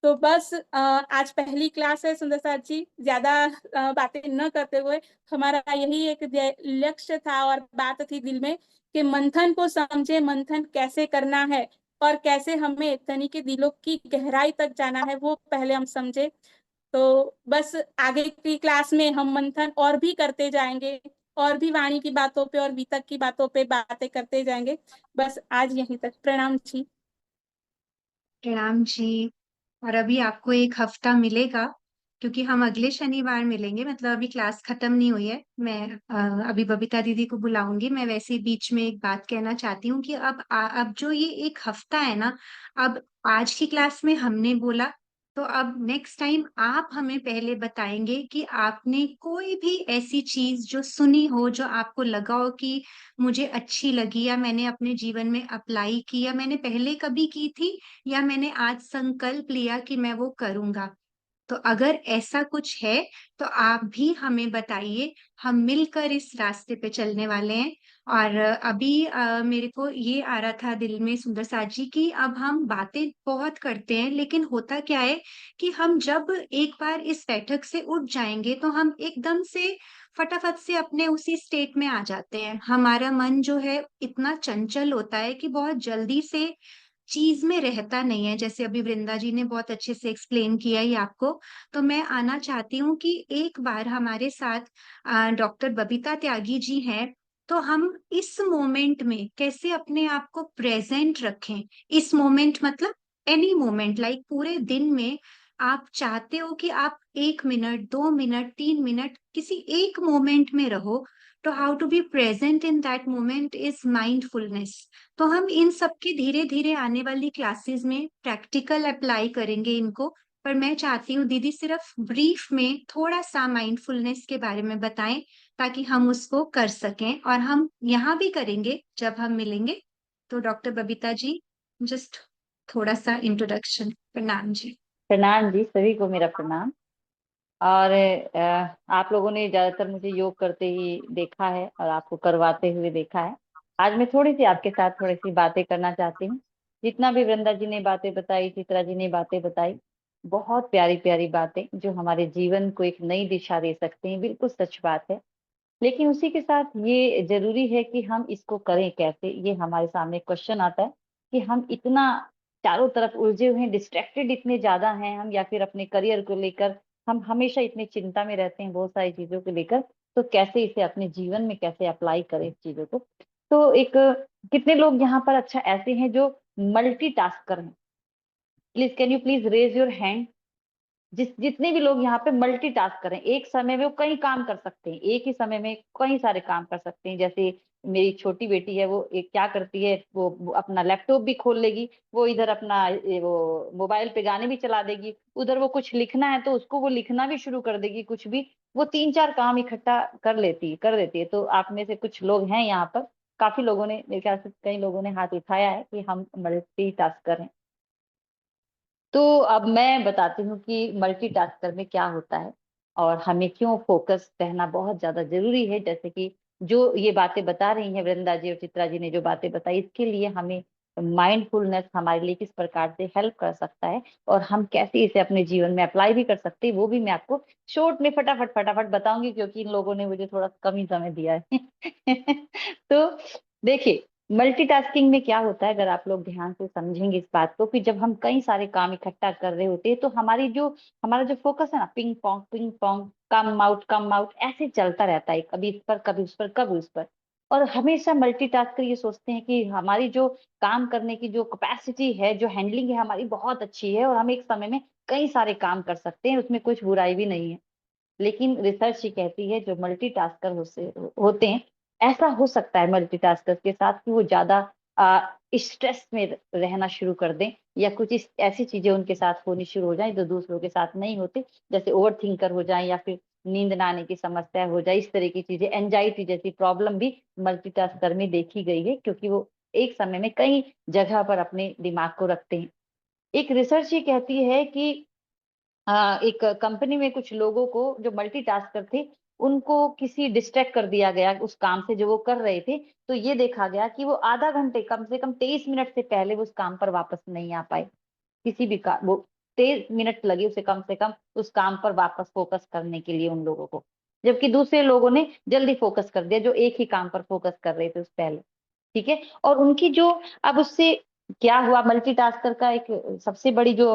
तो बस आज पहली क्लास है सुंदर साथ जी, ज्यादा बातें न करते हुए, हमारा यही एक लक्ष्य था और बात थी दिल में, कि मंथन को समझे, मंथन कैसे करना है, और कैसे हमें धनी के दिलों की गहराई तक जाना है, वो पहले हम समझे। तो बस आगे की क्लास में हम मंथन और भी करते जाएंगे, और भी वाणी की बातों पे और वितक की बातों पे बातें करते जाएंगे। बस आज यहीं तक। प्रणाम जी। प्रणाम जी। और अभी आपको एक हफ्ता मिलेगा, क्योंकि हम अगले शनिवार मिलेंगे, मतलब अभी क्लास खत्म नहीं हुई है। मैं अभी बबीता दीदी को बुलाऊंगी। मैं वैसे ही बीच में एक बात कहना चाहती हूँ कि अब जो ये एक हफ्ता है ना, अब आज की क्लास में हमने बोला, तो अब नेक्स्ट टाइम आप हमें पहले बताएंगे कि आपने कोई भी ऐसी चीज जो सुनी हो, जो आपको लगा हो कि मुझे अच्छी लगी, या मैंने अपने जीवन में अप्लाई की, या मैंने पहले कभी की थी, या मैंने आज संकल्प लिया कि मैं वो करूंगा। तो अगर ऐसा कुछ है तो आप भी हमें बताइए, हम मिलकर इस रास्ते पे चलने वाले हैं। और अभी मेरे को ये आ रहा था दिल में सुंदर साथ जी की, अब हम बातें बहुत करते हैं, लेकिन होता क्या है कि हम जब एक बार इस बैठक से उठ जाएंगे, तो हम एकदम से फटाफट से अपने उसी स्टेट में आ जाते हैं। हमारा मन जो है इतना चंचल होता है कि बहुत जल्दी से चीज में रहता नहीं है। जैसे अभी वृंदा जी ने बहुत अच्छे से एक्सप्लेन किया ही आपको। तो मैं आना चाहती हूँ कि एक बार हमारे साथ डॉक्टर बबीता त्यागी जी हैं, तो हम इस मोमेंट में कैसे अपने आप को प्रेजेंट रखें। इस मोमेंट मतलब एनी मोमेंट, लाइक पूरे दिन में आप चाहते हो कि आप 1 मिनट, 2 मिनट, 3 मिनट किसी एक मोमेंट में रहो, तो how to be present in that moment is mindfulness. तो हम इन सब की धीरे धीरे आने वाली क्लासेस में प्रैक्टिकल अप्लाई करेंगे इनको। पर मैं चाहती हूँ दीदी सिर्फ ब्रीफ में थोड़ा सा माइंडफुलनेस के बारे में बताएं, ताकि हम उसको कर सकें, और हम यहाँ भी करेंगे जब हम मिलेंगे। तो डॉक्टर बबीता जी, जस्ट थोड़ा सा इंट्रोडक्शन। प्रणाम जी। प्रणाम जी, सभी को मेरा प्रणाम। और आप लोगों ने ज्यादातर मुझे योग करते ही देखा है और आपको करवाते हुए देखा है। आज मैं थोड़ी सी आपके साथ थोड़ी सी बातें करना चाहती हूँ। जितना भी वृंदा जी ने बातें बताई, चित्रा जी ने बातें बताई, बहुत प्यारी प्यारी बातें जो हमारे जीवन को एक नई दिशा दे सकते हैं, बिल्कुल सच बात है। लेकिन उसी के साथ ये जरूरी है कि हम इसको करें कैसे। ये हमारे सामने क्वेश्चन आता है कि हम इतना चारों तरफ उलझे हुए हैं, डिस्ट्रैक्टेड इतने ज्यादा हैं हम, या फिर अपने करियर को लेकर हम हमेशा इतनी चिंता में रहते हैं बहुत सारी चीजों को लेकर। तो कैसे इसे अपने जीवन में कैसे अप्लाई करें इस चीजों को। तो एक कितने लोग यहाँ पर अच्छा ऐसे हैं जो मल्टीटास्कर हैं? Please can you please raise your hand. जितने भी लोग यहाँ पे मल्टीटास्क करें, एक समय में वो कई काम कर सकते हैं, एक ही समय में कई सारे काम कर सकते हैं। जैसे मेरी छोटी बेटी है, वो एक क्या करती है, वो अपना लैपटॉप भी खोल लेगी, वो इधर अपना वो मोबाइल पे गाने भी चला देगी, उधर वो कुछ लिखना है तो उसको वो लिखना भी शुरू कर देगी, कुछ भी वो 3-4 काम इकट्ठा कर देती है। तो आप में से कुछ लोग हैं यहाँ पर, काफी लोगों ने, मेरे ख्याल से कई लोगों ने हाथ उठाया है कि हम मल्टीटास्कर हैं। तो अब मैं बताती हूँ कि मल्टीटास्कर में क्या होता है और हमें क्यों फोकस रहना बहुत ज्यादा जरूरी है। जैसे कि जो ये बातें बता रही हैं वृंदा जी और चित्रा जी ने जो बातें बताई, इसके लिए हमें माइंडफुलनेस हमारे लिए किस प्रकार से हेल्प कर सकता है और हम कैसे इसे अपने जीवन में अप्लाई भी कर सकते हैं, वो भी मैं आपको शॉर्ट में फटाफट फटाफट बताऊंगी, क्योंकि इन लोगों ने मुझे थोड़ा कम ही समय दिया है। तो देखिए, मल्टीटास्किंग में क्या होता है, अगर आप लोग ध्यान से समझेंगे इस बात को, कि जब हम कई सारे काम इकट्ठा कर रहे होते हैं तो हमारा जो फोकस है ना, पिंग पोंग कम आउट ऐसे चलता रहता है, कभी इस पर कभी उस पर कभी उस पर। और हमेशा मल्टीटास्कर ये सोचते हैं कि हमारी जो काम करने की जो कैपेसिटी है, जो हैंडलिंग है हमारी बहुत अच्छी है और हम एक समय में कई सारे काम कर सकते हैं, उसमें कुछ बुराई भी नहीं है। लेकिन रिसर्च ये कहती है जो मल्टीटास्कर होते हैं, ऐसा हो सकता है मल्टीटास्कर के साथ कि वो ज्यादा स्ट्रेस में रहना शुरू कर दें, या कुछ ऐसी चीजें उनके साथ होनी शुरू हो जाए जो दूसरों के साथ नहीं होते, जैसे ओवर थिंकर हो जाए या फिर नींद ना आने की समस्या हो जाए, इस तरह की चीजें, एंजाइटी जैसी प्रॉब्लम भी मल्टीटास्कर में देखी गई है, क्योंकि वो एक समय में कई जगह पर अपने दिमाग को रखते हैं। एक रिसर्च ये कहती है कि एक कंपनी में कुछ लोगों को जो मल्टीटास्कर थे, उनको किसी डिस्ट्रैक्ट कर दिया गया उस काम से जो वो कर रहे थे, तो ये देखा गया कि वो आधा घंटे, कम से कम 23 मिनट से पहले वो उस काम पर वापस नहीं आ पाए। किसी भी का वो 23 मिनट लगे उसे कम से कम उस काम पर वापस फोकस करने के लिए उन लोगों को, जबकि दूसरे लोगों ने जल्दी फोकस कर दिया जो एक ही काम पर फोकस कर रहे थे उस पहले। ठीक है, और उनकी जो, अब उससे क्या हुआ, मल्टीटास्कर का एक सबसे बड़ी जो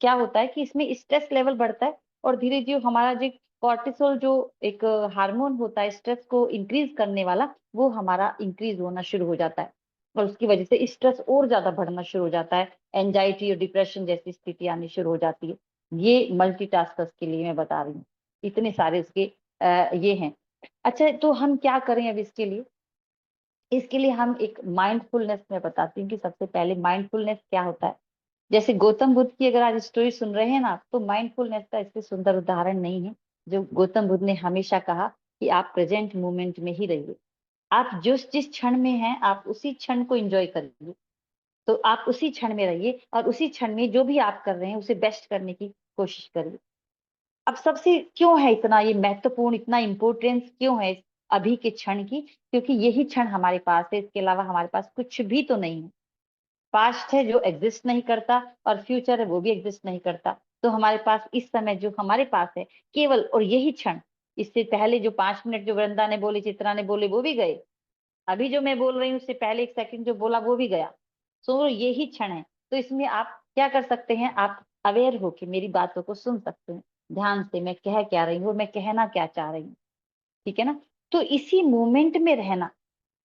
क्या होता है कि इसमें स्ट्रेस लेवल बढ़ता है, और धीरे धीरे हमारा जो कॉर्टिसोल जो एक हार्मोन होता है स्ट्रेस को इंक्रीज करने वाला, वो हमारा इंक्रीज होना शुरू हो जाता है, और उसकी वजह से स्ट्रेस और ज्यादा बढ़ना शुरू हो जाता है, एंजाइटी और डिप्रेशन जैसी स्थिति आनी शुरू हो जाती है। ये मल्टीटास्कर्स के लिए मैं बता रही हूँ, इतने सारे इसके ये हैं। अच्छा, तो हम क्या करें अब इसके लिए? इसके लिए हम एक माइंडफुलनेस में बताती हूँ कि सबसे पहले माइंडफुलनेस क्या होता है। जैसे गौतम बुद्ध की अगर आज स्टोरी सुन रहे हैं ना, तो माइंडफुलनेस का इससे सुंदर उदाहरण नहीं है। जो गौतम बुद्ध ने हमेशा कहा कि आप प्रेजेंट मोमेंट में ही रहिए, आप जिस क्षण में हैं आप उसी क्षण को एंजॉय करिए। तो आप उसी क्षण में रहिए और उसी क्षण में जो भी आप कर रहे हैं उसे बेस्ट करने की कोशिश करिए। अब सबसे क्यों है इतना ये महत्वपूर्ण, इतना इम्पोर्टेंस क्यों है इस अभी के क्षण की? क्योंकि यही क्षण हमारे पास है, इसके अलावा हमारे पास कुछ भी तो नहीं है। पास्ट है जो एग्जिस्ट नहीं करता, और फ्यूचर है वो भी एग्जिस्ट नहीं करता। तो हमारे पास इस समय जो हमारे पास है केवल और यही क्षण। इससे पहले जो 5 मिनट जो वृंदा ने बोले, चित्रा ने बोले, वो भी गए। अभी जो मैं बोल रही हूँ उससे पहले 1 सेकंड जो बोला वो भी गया। सो यही क्षण है। तो इसमें आप क्या कर सकते हैं, आप अवेयर होके मेरी बातों को सुन सकते हैं ध्यान से, मैं कह क्या रही हूँ, मैं कहना क्या चाह रही हूँ। ठीक है ना? तो इसी मोमेंट में रहना,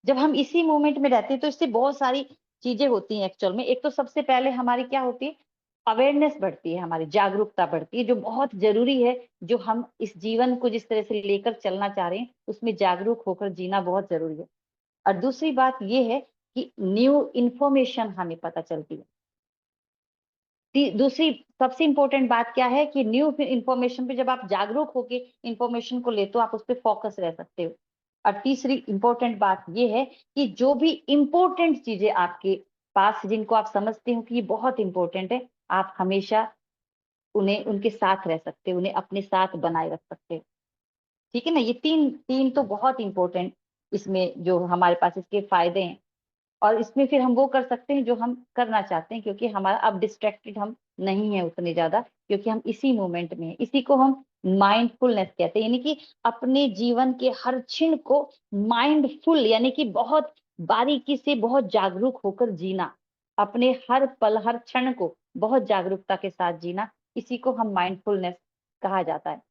जब हम इसी मोमेंट में रहते हैं तो इससे बहुत सारी चीजें होती हैं एक्चुअल में। एक तो सबसे पहले हमारी क्या होती है, अवेयरनेस बढ़ती है, हमारी जागरूकता बढ़ती है, जो बहुत जरूरी है। जो हम इस जीवन को जिस तरह से लेकर चलना चाह रहे हैं उसमें जागरूक होकर जीना बहुत जरूरी है। और दूसरी बात ये है कि न्यू इंफॉर्मेशन हमें पता चलती है। दूसरी सबसे इंपॉर्टेंट बात क्या है कि न्यू इंफॉर्मेशन पे जब आप जागरूक होके इंफॉर्मेशन को लेते हो, आप उस पर फोकस रह सकते हो। और तीसरी इंपॉर्टेंट बात ये है कि जो भी इंपॉर्टेंट चीजें आपके पास, जिनको आप समझते हो कि ये बहुत इंपॉर्टेंट है, आप हमेशा उन्हें उनके साथ रह सकते हो, उन्हें अपने साथ बनाए रख सकते हो। ठीक है ना? ये तीन तीन तो बहुत इंपॉर्टेंट इसमें जो हमारे पास इसके फायदे हैं। और इसमें फिर हम वो कर सकते हैं जो हम करना चाहते हैं, क्योंकि हमारा अब डिस्ट्रैक्टेड हम नहीं है उतने ज्यादा, क्योंकि हम इसी मोमेंट में हैं। इसी को हम माइंडफुलनेस कहते हैं, यानी कि अपने जीवन के हर क्षण को माइंडफुल, यानी कि बहुत बारीकी से, बहुत जागरूक होकर जीना, अपने हर पल हर क्षण को बहुत जागरूकता के साथ जीना, इसी को हम माइंडफुलनेस कहा जाता है।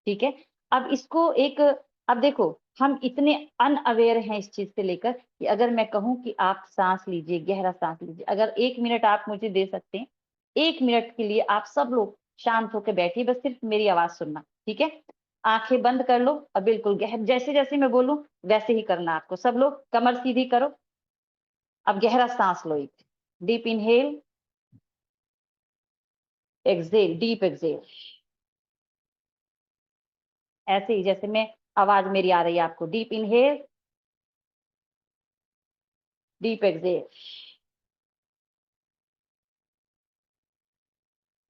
ठीक है? अब इसको एक, अब देखो, हम इतने अनअवेयर हैं इस चीज से लेकर कि अगर मैं कहूं कि आप सांस लीजिए, गहरा सांस लीजिए, अगर 1 मिनट आप मुझे दे सकते हैं, 1 मिनट के लिए आप सब लोग शांत होकर बैठिए, बस सिर्फ मेरी आवाज सुनना, ठीक है? आंखें बंद कर लो और बिल्कुल गहर, जैसे जैसे मैं बोलूं वैसे ही करना आपको। सब लोग कमर सीधी करो। अब गहरा सांस लो, एक deep inhale, exhale, deep exhale, ऐसे ही जैसे मैं आवाज मेरी आ रही है आपको। Deep inhale, deep exhale.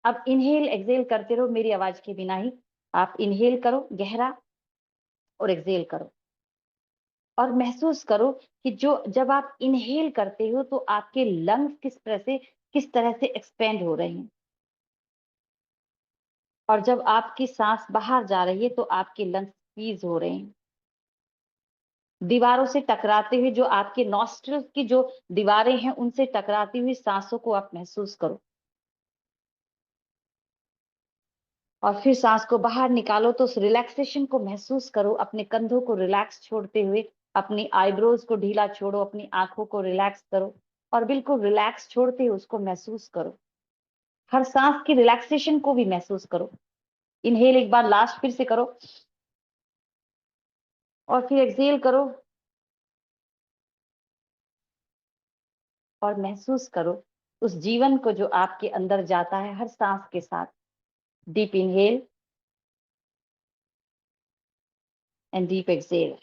अब इनहेल एक्सहेल करते रहो मेरी आवाज के बिना ही। आप इनहेल करो गहरा और एक्सहेल करो, और महसूस करो कि जब आप इनहेल करते हो तो आपके लंग्स किस तरह से एक्सपेंड हो रहे हैं, और जब आपकी सांस बाहर जा रही है तो आपके लंग्स स्क्वीज हो रहे हैं। दीवारों से टकराते हुए, जो आपके नॉस्ट्रिल्स की जो दीवारें हैं उनसे टकराती हुई सांसों को आप महसूस करो, और फिर सांस को बाहर निकालो तो उस रिलैक्सेशन को महसूस करो। अपने कंधों को रिलैक्स छोड़ते हुए, अपनी आईब्रोज को ढीला छोड़ो, अपनी आंखों को रिलैक्स करो, और बिल्कुल रिलैक्स छोड़ते हुए उसको महसूस करो। हर सांस की रिलैक्सेशन को भी महसूस करो। इनहेल एक बार लास्ट फिर से करो, और फिर एक्सहेल करो, और महसूस करो उस जीवन को जो आपके अंदर जाता है हर सांस के साथ। Deep inhale and deep exhale,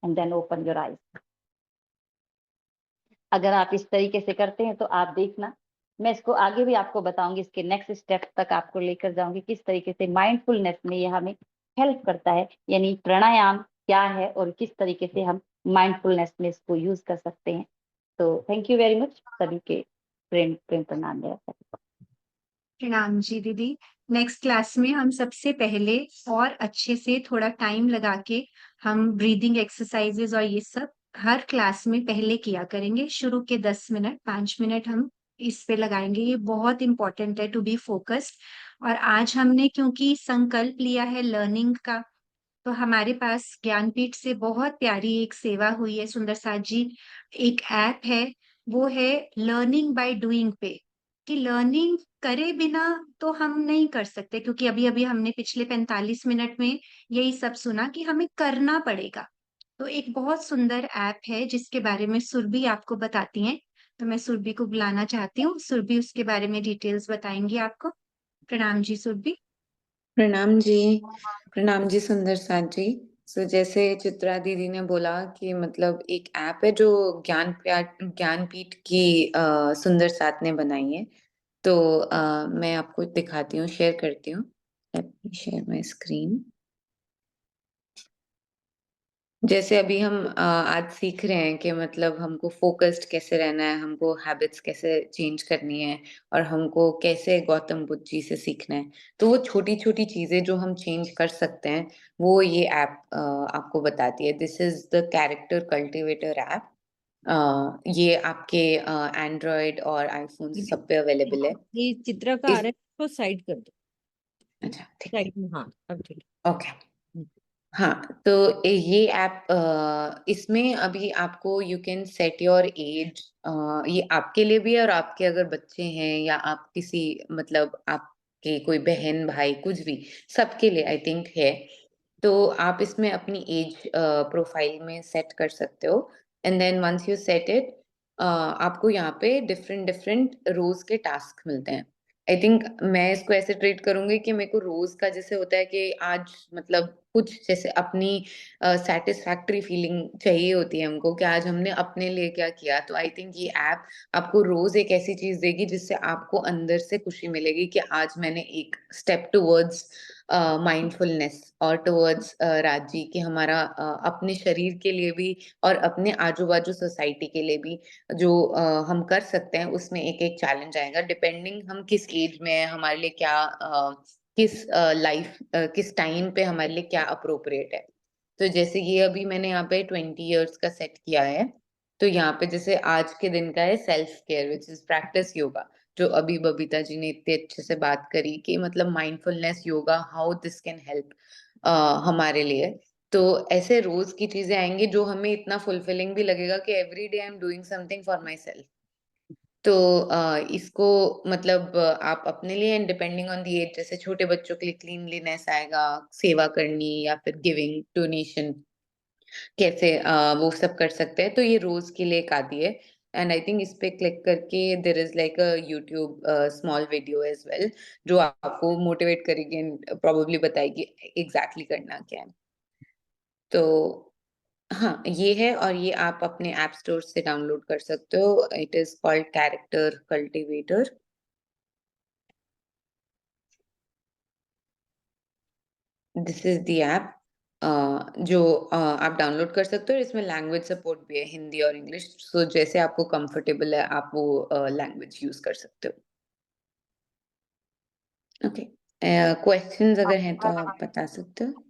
and then open your eyes. अगर आप इस तरीके से करते हैं तो आप देखना, मैं इसको आगे भी आपको बताऊंगी, इसके नेक्स्ट स्टेप तक आपको लेकर जाऊंगी, किस तरीके से माइंडफुलनेस में ये हमें हेल्प करता है, यानी प्राणायाम क्या है और किस तरीके से हम माइंडफुलनेस में इसको यूज कर सकते हैं। तो थैंक यू वेरी मच सभी के प्रेम प्रेम प्रणाम मेरा। प्रणाम जी दीदी। नेक्स्ट क्लास में हम सबसे पहले और अच्छे से थोड़ा टाइम लगा के हम ब्रीदिंग एक्सरसाइजेज और ये सब हर क्लास में पहले किया करेंगे। शुरू के 10 मिनट 5 मिनट हम इस पे लगाएंगे, ये बहुत इंपॉर्टेंट है टू बी फोकस्ड। और आज हमने क्योंकि संकल्प लिया है लर्निंग का, तो हमारे पास ज्ञानपीठ से बहुत प्यारी एक सेवा हुई है सुंदर साथ जी। एक ऐप है, वो है लर्निंग बाय डूइंग पे, कि लर्निंग करे बिना तो हम नहीं कर सकते, क्योंकि अभी अभी हमने पिछले 45 मिनट में यही सब सुना कि हमें करना पड़ेगा। तो एक बहुत सुंदर ऐप है जिसके बारे में सुरभि आपको बताती हैं, तो मैं सुरभि को बुलाना चाहती हूँ। सुरभि उसके बारे में डिटेल्स बताएंगी आपको। प्रणाम जी सुरभि। प्रणाम जी। प्रणाम जी सुंदर साथ जी। सो जैसे चित्रा दीदी ने बोला कि मतलब एक ऐप है जो ज्ञानपीठ की सुंदर साथ ने बनाई है। तो मैं आपको दिखाती हूँ, शेयर करती हूँ। Let me share my screen. जैसे अभी हम आज सीख रहे हैं कि मतलब हमको फोकस्ड कैसे रहना है, हमको हैबिट्स कैसे चेंज करनी है, और हमको कैसे गौतम बुद्ध जी से सीखना है। तो वो छोटी-छोटी चीज़ें जो हम चेंज कर सकते हैं, वो ये ऐप आपको बताती है। This is the character cultivator app. ये आपके एंड्रॉयड और आईफ़ोन सब पे अवेलेबल है। ये चित्र का आ इस रहा है, तो साइड कर दो। अच्छा, ठीक है। साइड में, हाँ अब ठीक है। ओके। हाँ, तो ये ऐप इसमें अभी आपको you can set your age. ये आपके लिए भी है, और आपके अगर बच्चे हैं या आप किसी मतलब आपके कोई बहन भाई कुछ भी, सबके लिए आई थिंक है। तो आप इसमें अपनी एज प्रोफाइल में सेट कर सकते हो, and then once you set it, आपको यहाँ पे डिफरेंट डिफरेंट रोज के टास्क मिलते हैं। आई थिंक मैं इसको ऐसे ट्रीट करूंगी कि मेरे को रोज का जैसे होता है कि आज मतलब कुछ जैसे अपनी सैटिस्फैक्टरी फीलिंग चाहिए होती है हमको कि आज हमने अपने लिए क्या किया। तो आई थिंक ये ऐप आपको रोज एक ऐसी चीज देगी जिससे आपको अंदर से खुशी मिलेगी कि आज मैंने एक स्टेप टुवर्ड्स माइंडफुलनेस और टुवर्ड्स राजी, कि हमारा अपने शरीर के लिए भी और अपने आजू बाजू सोसाइटी के लिए भी जो हम कर सकते हैं, उसमें एक एक चैलेंज आएगा डिपेंडिंग हम किस एज में है, हमारे लिए क्या किस लाइफ किस टाइम पे हमारे लिए क्या अप्रोप्रिएट है। तो जैसे ये अभी मैंने यहाँ पे 20 इयर्स का सेट किया है। तो यहाँ पे जैसे आज के दिन का है self care which is practice yoga, जो अभी बबीता जी ने इतने अच्छे से बात करी कि मतलब mindfulness yoga how this can help हमारे लिए। तो ऐसे रोज की चीजें आएंगी जो हमें इतना फुलफिलिंग भी लगेगा कि every day I am doing something for myself. तो इसको मतलब आप अपने लिए and depending on the age, जैसे छोटे बच्चों के लिए क्लीनलीनेस आएगा, सेवा करनी या फिर गिविंग, डोनेशन कैसे वो सब कर सकते हैं। तो ये रोज़ के लिए एक आती है एंड आई थिंक इस पे क्लिक करके there is like a YouTube small video as well, जो आपको मोटिवेट करेगी एंड प्रोबेबली बताएगी एग्ज़ैक्टली करना क्या है। तो हाँ, ये है और ये आप अपने ऐप स्टोर से डाउनलोड कर सकते हो। It is called character cultivator. This is the app जो आप डाउनलोड कर सकते हो और इसमें लैंग्वेज सपोर्ट भी है, हिंदी और इंग्लिश। सो जैसे आपको कंफर्टेबल है आप वो लैंग्वेज यूज़ कर सकते हो। ओके, क्वेश्चंस अगर हैं तो आप बता सकते हो।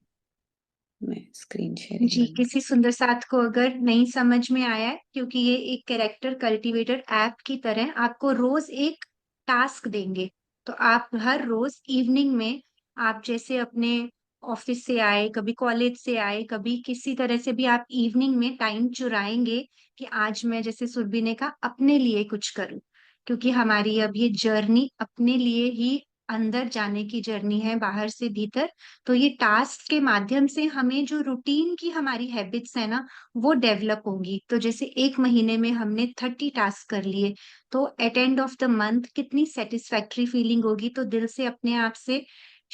मैं स्क्रीन शेयरिंग जी, बंद किसी सुंदर साथ को अगर नहीं समझ में आया है, क्योंकि ये एक कैरेक्टर कल्टीवेटर ऐप की तरह आपको रोज एक टास्क देंगे। तो आप हर रोज इवनिंग में, आप जैसे अपने ऑफिस से आए, कभी कॉलेज से आए, कभी किसी तरह से भी आप इवनिंग में टाइम चुराएंगे कि आज मैं, जैसे सुरभि ने कहा, अपने लिए कुछ करूं। क्योंकि हमारी अब ये जर्नी अपने लिए ही अंदर जाने की जर्नी है, बाहर से भीतर। तो ये टास्क के माध्यम से हमें जो रूटीन की हमारी हैबिट्स है ना, वो डेवलप होंगी। तो जैसे एक महीने में हमने 30 टास्क कर लिए, तो at end of the month कितनी सेटिस्फैक्टरी फीलिंग होगी, तो दिल से अपने आप से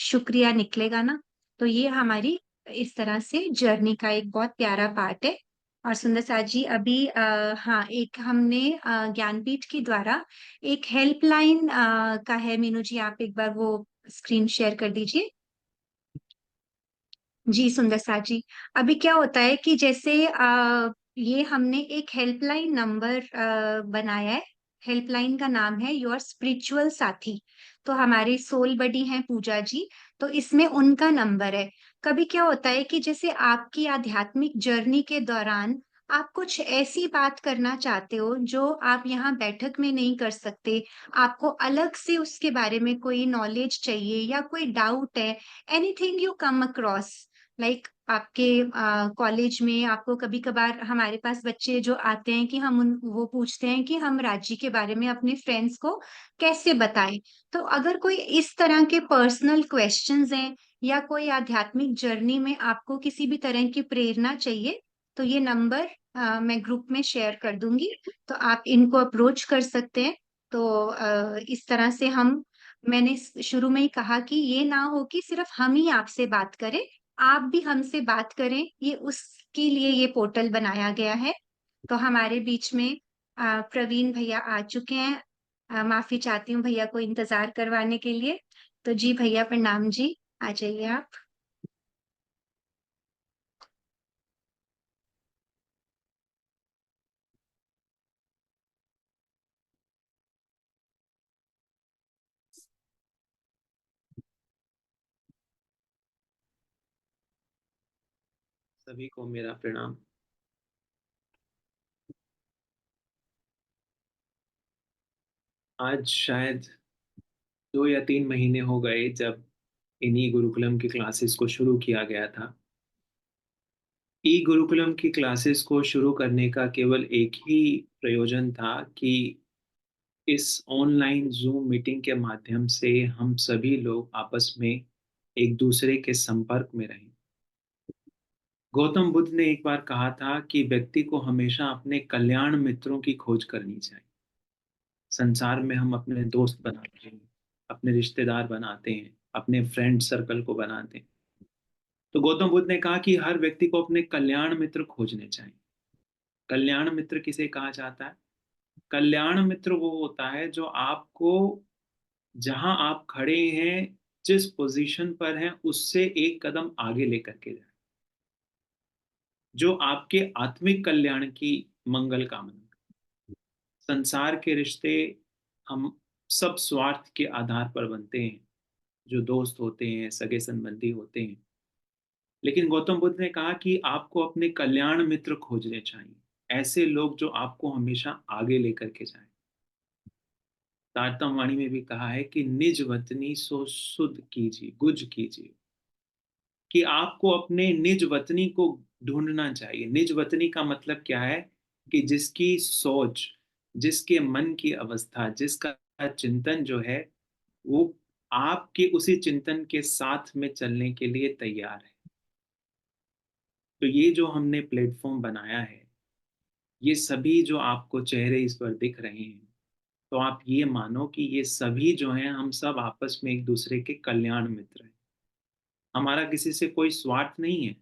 शुक्रिया निकलेगा ना। तो ये हमारी इस तरह से जर्नी का एक बहुत प्यारा पार्ट है। और सुंदर साथ जी, अभी हाँ, एक हमने ज्ञानपीठ के द्वारा एक हेल्पलाइन का है। मीनू जी, आप एक बार वो स्क्रीन शेयर कर दीजिए। जी सुंदर सा जी, अभी क्या होता है कि जैसे ये हमने एक हेल्पलाइन नंबर बनाया है। हेल्पलाइन का नाम है योर स्पिरिचुअल साथी। तो हमारे सोल बडी हैं पूजा जी, तो इसमें उनका नंबर है। कभी क्या होता है कि जैसे आपकी आध्यात्मिक जर्नी के दौरान आप कुछ ऐसी बात करना चाहते हो जो आप यहाँ बैठक में नहीं कर सकते, आपको अलग से उसके बारे में कोई नॉलेज चाहिए या कोई डाउट है, anything you come across, like आपके कॉलेज में आपको कभी कभार, हमारे पास बच्चे जो आते हैं कि वो पूछते हैं कि हम राज्य के बारे में अपने फ्रेंड्स को कैसे बताएं। तो अगर कोई इस तरह के पर्सनल क्वेश्चंस हैं या कोई आध्यात्मिक जर्नी में आपको किसी भी तरह की प्रेरणा चाहिए, तो ये नंबर मैं ग्रुप में शेयर कर दूंगी, तो आप इनको अप्रोच कर सकते हैं। तो इस तरह से मैंने शुरू में ही कहा कि ये ना हो कि सिर्फ हम ही आपसे बात करें, आप भी हमसे बात करें। ये उसके लिए ये पोर्टल बनाया गया है। तो हमारे बीच में प्रवीण भैया आ चुके हैं। माफी चाहती हूँ भैया को इंतजार करवाने के लिए। तो जी भैया प्रणाम जी, आ जाइए आप। सभी को मेरा प्रणाम। आज शायद 2 या 3 महीने हो गए जब इन्हीं गुरुकुलम की क्लासेस को शुरू किया गया था। ई गुरुकुलम की क्लासेस को शुरू करने का केवल एक ही प्रयोजन था कि इस ऑनलाइन जूम मीटिंग के माध्यम से हम सभी लोग आपस में एक दूसरे के संपर्क में रहें। गौतम बुद्ध ने एक बार कहा था कि व्यक्ति को हमेशा अपने कल्याण मित्रों की खोज करनी चाहिए। संसार में हम अपने दोस्त बनाते हैं, अपने रिश्तेदार बनाते हैं, अपने फ्रेंड सर्कल को बनाते हैं। तो गौतम बुद्ध ने कहा कि हर व्यक्ति को अपने कल्याण मित्र खोजने चाहिए। कल्याण मित्र किसे कहा जाता है? कल्याण मित्र वो होता है जो आपको, जहां आप खड़े हैं, जिस पोजीशन पर हैं, उससे एक कदम आगे लेकर के जाए, जो आपके आत्मिक कल्याण की मंगल कामना। संसार के रिश्ते हम सब स्वार्थ के आधार पर बनते हैं, जो दोस्त होते हैं, सगे संबंधी होते हैं। लेकिन गौतम बुद्ध ने कहा कि आपको अपने कल्याण मित्र खोजने चाहिए, ऐसे लोग जो आपको हमेशा आगे लेकर के जाएं। तारतम वाणी में भी कहा है कि निज वतनी सो सुध कीजिए, गुज कीजिए, कि आपको अपने निज वतनी को ढूंढना चाहिए। निज वतनी का मतलब क्या है? कि जिसकी सोच, जिसके मन की अवस्था, जिसका चिंतन जो है वो आपके उसी चिंतन के साथ में चलने के लिए तैयार है। तो ये जो हमने प्लेटफॉर्म बनाया है, ये सभी जो आपको चेहरे इस पर दिख रहे हैं, तो आप ये मानो कि ये सभी जो हैं हम सब आपस में एक दूसरे के कल्याण मित्र हैं। हमारा किसी से कोई स्वार्थ नहीं है।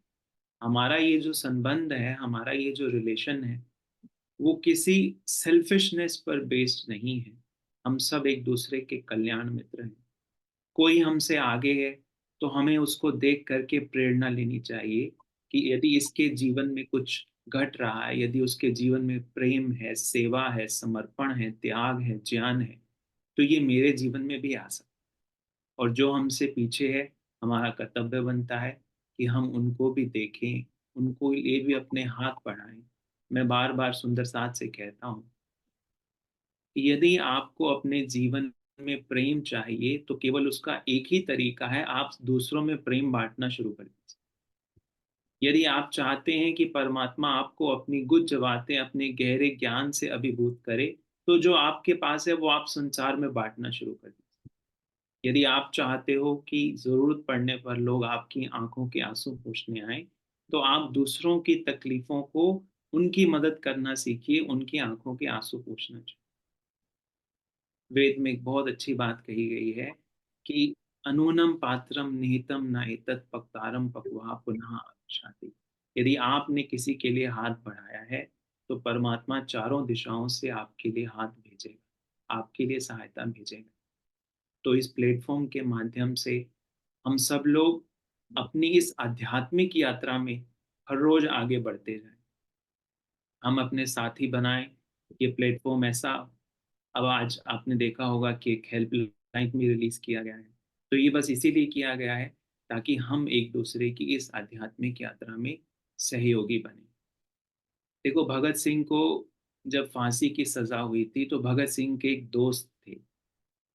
हमारा ये जो संबंध है, हमारा ये जो रिलेशन है, वो किसी सेल्फिशनेस पर बेस्ड नहीं है। हम सब एक दूसरे के कल्याण मित्र हैं। कोई हमसे आगे है तो हमें उसको देख करके प्रेरणा लेनी चाहिए कि यदि इसके जीवन में कुछ घट रहा है, यदि उसके जीवन में प्रेम है, सेवा है, समर्पण है, त्याग है, ज्ञान है, तो ये मेरे जीवन में भी आ सकता है। और जो हमसे पीछे है, हमारा कर्तव्य बनता है कि हम उनको भी देखें, उनको लिए भी अपने हाथ बढ़ाएं। मैं बार बार सुंदर साथ से कहता हूँ, यदि आपको अपने जीवन में प्रेम चाहिए तो केवल उसका एक ही तरीका है, आप दूसरों में प्रेम बांटना शुरू कर दीजिए। यदि आप चाहते हैं कि परमात्मा आपको अपनी गुज्ज बातें, अपने गहरे ज्ञान से अभिभूत करे, तो जो आपके पास है वो आप संसार में बांटना शुरू कर दीजिए। यदि आप चाहते हो कि जरूरत पड़ने पर लोग आपकी आंखों के आंसू पोंछने आए, तो आप दूसरों की तकलीफों को, उनकी मदद करना सीखिए, उनकी आंखों के आंसू पोंछना चाहिए। वेद में एक बहुत अच्छी बात कही गई है कि अनूनम पात्रम निहितम न एतत् पक्तारम पक्वा पुनः शाति। यदि आपने किसी के लिए हाथ बढ़ाया है तो परमात्मा चारों दिशाओं से आपके लिए हाथ भेजेगा, आपके लिए सहायता भेजेगा। तो इस प्लेटफॉर्म के माध्यम से हम सब लोग अपनी इस आध्यात्मिक यात्रा में हर रोज आगे बढ़ते जाएं। हम अपने साथी बनाएं। ये प्लेटफॉर्म ऐसा, अब आज आपने देखा होगा कि एक हेल्पलाइन भी रिलीज किया गया है। तो ये बस इसीलिए किया गया है ताकि हम एक दूसरे की इस आध्यात्मिक यात्रा में सहयोगी बने। देखो, भगत सिंह को जब फांसी की सजा हुई थी तो भगत सिंह के एक दोस्त थे,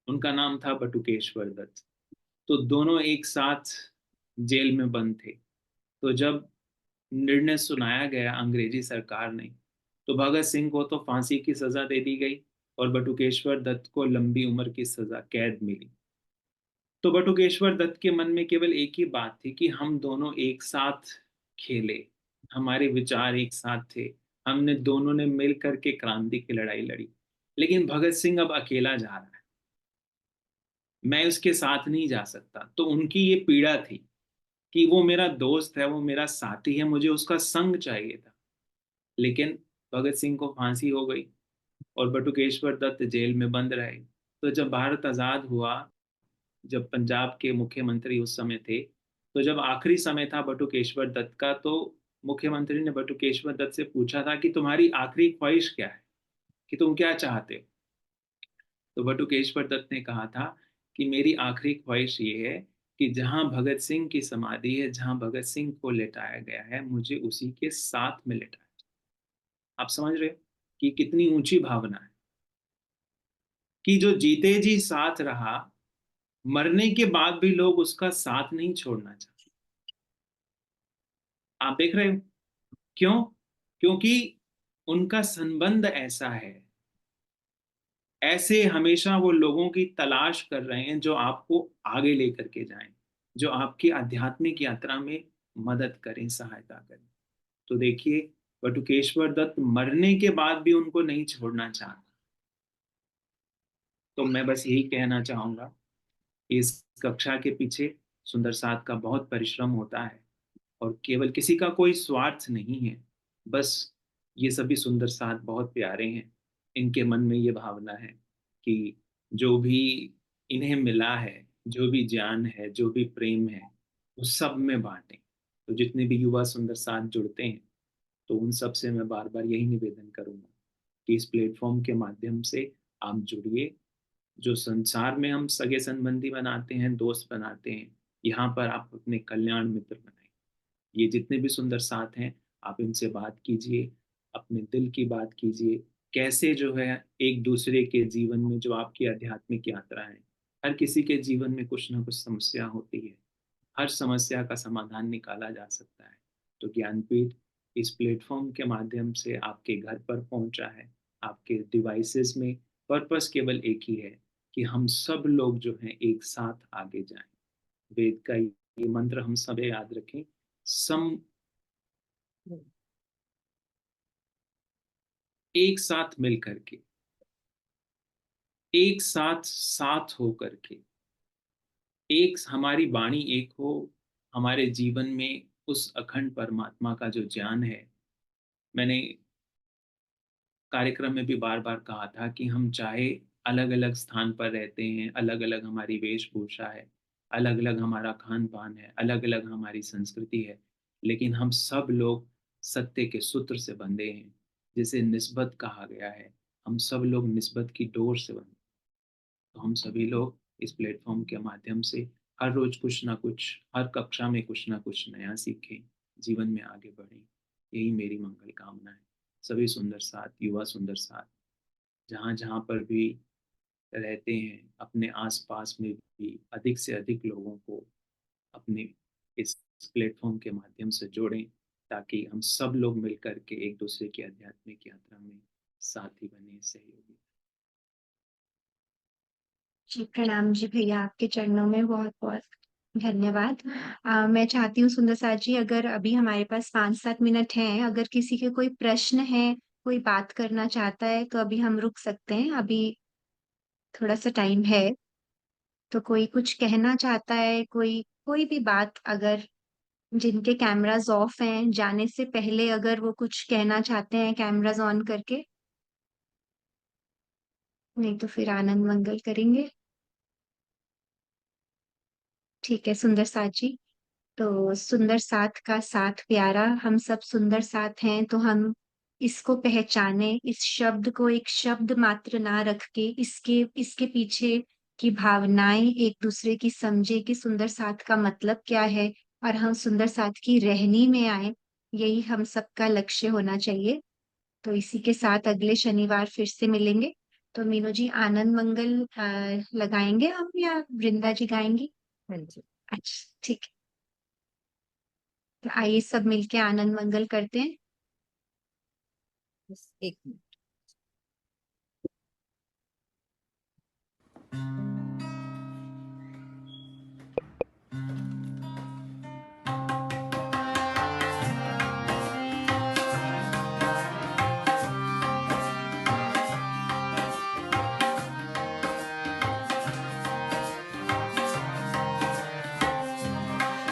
उनका नाम था बटुकेश्वर दत्त। तो दोनों एक साथ जेल में बंद थे। तो जब निर्णय सुनाया गया अंग्रेजी सरकार ने, तो भगत सिंह को तो फांसी की सजा दे दी गई और बटुकेश्वर दत्त को लंबी उम्र की सजा कैद मिली। तो बटुकेश्वर दत्त के मन में केवल एक ही बात थी कि हम दोनों एक साथ खेले, हमारे विचार एक साथ थे, हमने दोनों ने मिल करके क्रांति की लड़ाई लड़ी। लेकिन भगत सिंह अब अकेला जा रहा है, मैं उसके साथ नहीं जा सकता। तो उनकी ये पीड़ा थी कि वो मेरा दोस्त है, वो मेरा साथी है, मुझे उसका संग चाहिए था। लेकिन भगत सिंह को फांसी हो गई और बटुकेश्वर दत्त जेल में बंद रहे। तो जब भारत आजाद हुआ, जब पंजाब के मुख्यमंत्री उस समय थे, तो जब आखिरी समय था बटुकेश्वर दत्त का, तो मुख्यमंत्री ने बटुकेश्वर दत्त से पूछा था कि तुम्हारी आखिरी ख्वाहिश क्या है, कि तुम क्या चाहते हो। तो बटुकेश्वर दत्त ने कहा था कि मेरी आखिरी ख्वाहिश ये है कि जहां भगत सिंह की समाधि है, जहां भगत सिंह को लेटाया गया है, मुझे उसी के साथ में लेटाया। आप समझ रहे हो कि कितनी ऊंची भावना है कि जो जीते जी साथ रहा, मरने के बाद भी लोग उसका साथ नहीं छोड़ना चाहते। आप देख रहे हो क्यों? क्योंकि उनका संबंध ऐसा है। ऐसे हमेशा वो लोगों की तलाश कर रहे हैं जो आपको आगे लेकर के जाएं, जो आपकी आध्यात्मिक यात्रा में मदद करें, सहायता करें। तो देखिए, बटुकेश्वर दत्त मरने के बाद भी उनको नहीं छोड़ना चाहता। तो मैं बस यही कहना चाहूंगा, इस कक्षा के पीछे सुंदर साथ का बहुत परिश्रम होता है और केवल किसी का कोई स्वार्थ नहीं है। बस ये सभी सुंदर साथ बहुत प्यारे हैं। इनके मन में ये भावना है कि जो भी इन्हें मिला है, जो भी ज्ञान है, जो भी प्रेम है, वो सब में बांटें। तो जितने भी युवा सुंदर साथ जुड़ते हैं, तो उन सब से मैं बार बार यही निवेदन करूंगा कि इस प्लेटफॉर्म के माध्यम से आप जुड़िए। जो संसार में हम सगे संबंधी बनाते हैं, दोस्त बनाते हैं, यहाँ पर आप अपने कल्याण मित्र बनाए। ये जितने भी सुंदर साथ हैं, आप इनसे बात कीजिए, अपने दिल की बात कीजिए। कैसे जो है एक दूसरे के जीवन में, जो आपकी आध्यात्मिक यात्रा है, हर किसी के जीवन में कुछ ना कुछ समस्या होती है, हर समस्या का समाधान निकाला जा सकता है। तो ज्ञानपीठ इस प्लेटफॉर्म के माध्यम से आपके घर पर पहुंचा है। आपके डिवाइसेस में, पर्पस केवल एक ही है कि हम सब लोग जो हैं एक साथ आगे जाएं। वेद का ये मंत्र हम सब याद रखें, एक साथ मिल करके, एक साथ साथ हो करके, एक हमारी वाणी एक हो, हमारे जीवन में उस अखंड परमात्मा का जो ज्ञान है। मैंने कार्यक्रम में भी बार बार कहा था कि हम चाहे अलग अलग स्थान पर रहते हैं, अलग अलग हमारी वेशभूषा है, अलग अलग हमारा खान पान है, अलग अलग हमारी संस्कृति है, लेकिन हम सब लोग सत्य के सूत्र से बंधे हैं, जिसे निस्बत कहा गया है। हम सब लोग निस्बत की डोर से बंधे। तो हम सभी लोग इस प्लेटफॉर्म के माध्यम से हर रोज कुछ ना कुछ, हर कक्षा में कुछ ना कुछ नया सीखें, जीवन में आगे बढ़ें। यही मेरी मंगल कामना है। सभी सुंदर साथ, युवा सुंदर साथ, जहाँ जहाँ पर भी रहते हैं, अपने आसपास में भी अधिक से अधिक लोगों को अपने इस प्लेटफॉर्म के माध्यम से जोड़ें, ताकि हम सब लोग मिलकर के एक दूसरे की आध्यात्मिक यात्रा में साथी बने, सहयोगी। जी प्रणाम जी भैया, आपके चरणों में बहुत बहुत धन्यवाद। मैं चाहती हूँ सुंदर साथ जी, अगर अभी हमारे पास 5-7 मिनट हैं, अगर किसी के कोई प्रश्न है, कोई बात करना चाहता है, तो अभी हम रुक सकते हैं। अभी थोड़ा सा टाइम है, तो कोई कुछ कहना चाहता है, कोई कोई भी बात, अगर जिनके कैमरास ऑफ हैं, जाने से पहले अगर वो कुछ कहना चाहते हैं कैमरास ऑन करके, नहीं तो फिर आनंद मंगल करेंगे। ठीक है सुंदर साथ जी। तो सुंदर साथ का साथ प्यारा, हम सब सुंदर साथ हैं, तो हम इसको पहचाने, इस शब्द को एक शब्द मात्र ना रख के, इसके इसके पीछे की भावनाएं एक दूसरे की समझे कि सुंदर साथ का मतलब क्या है, और हम सुंदर साथ की रहनी में आए। यही हम सबका लक्ष्य होना चाहिए। तो इसी के साथ अगले शनिवार फिर से मिलेंगे। तो मीनू जी आनंद मंगल लगाएंगे हम, या वृंदा जी गाएंगी? हाँ जी, अच्छा ठीक है, तो आइए सब मिलके आनंद मंगल करते हैं। बस एक मिनट।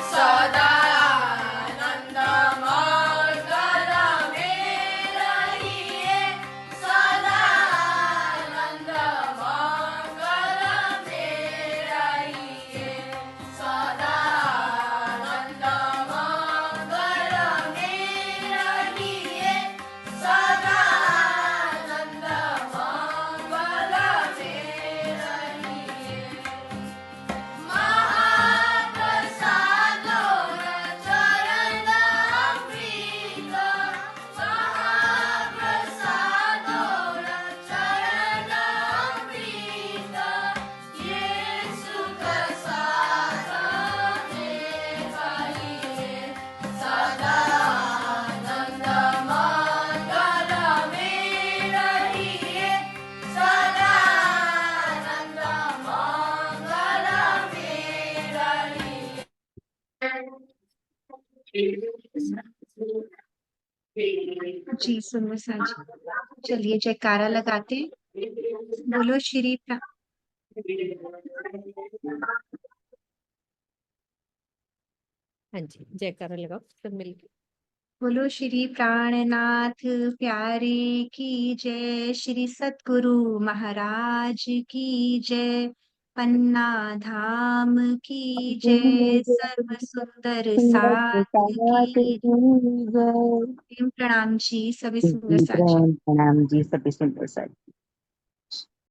सदा आनंद मंगल में रहिए, सदा आनंद मंगल में रहिए, सदा आनंद मंगल में रहिए, सदा आनंद मंगल में रहिए। महाप्रसाद चरण अमृत, महाप्रसाद चरण अमृत, ये सुख साथ में पाइए, सदा आनंद मंगल में रहिए, सदा आनंद मंगल में रहिए। जी सुंदर साथ जी, चलिए जयकारा लगाते हैं। बोलो श्री हाँ जी, जयकारा लगाओ सब मिलके। बोलो श्री प्राणनाथ प्यारे की जय, श्री सतगुरु महाराज की जय, पन्ना धाम की जय, सर्व सुंदर साथ की जय। प्रणाम जी, सभी सुंदर साथ जी। प्रणाम जी, सभी सुंदर साथ।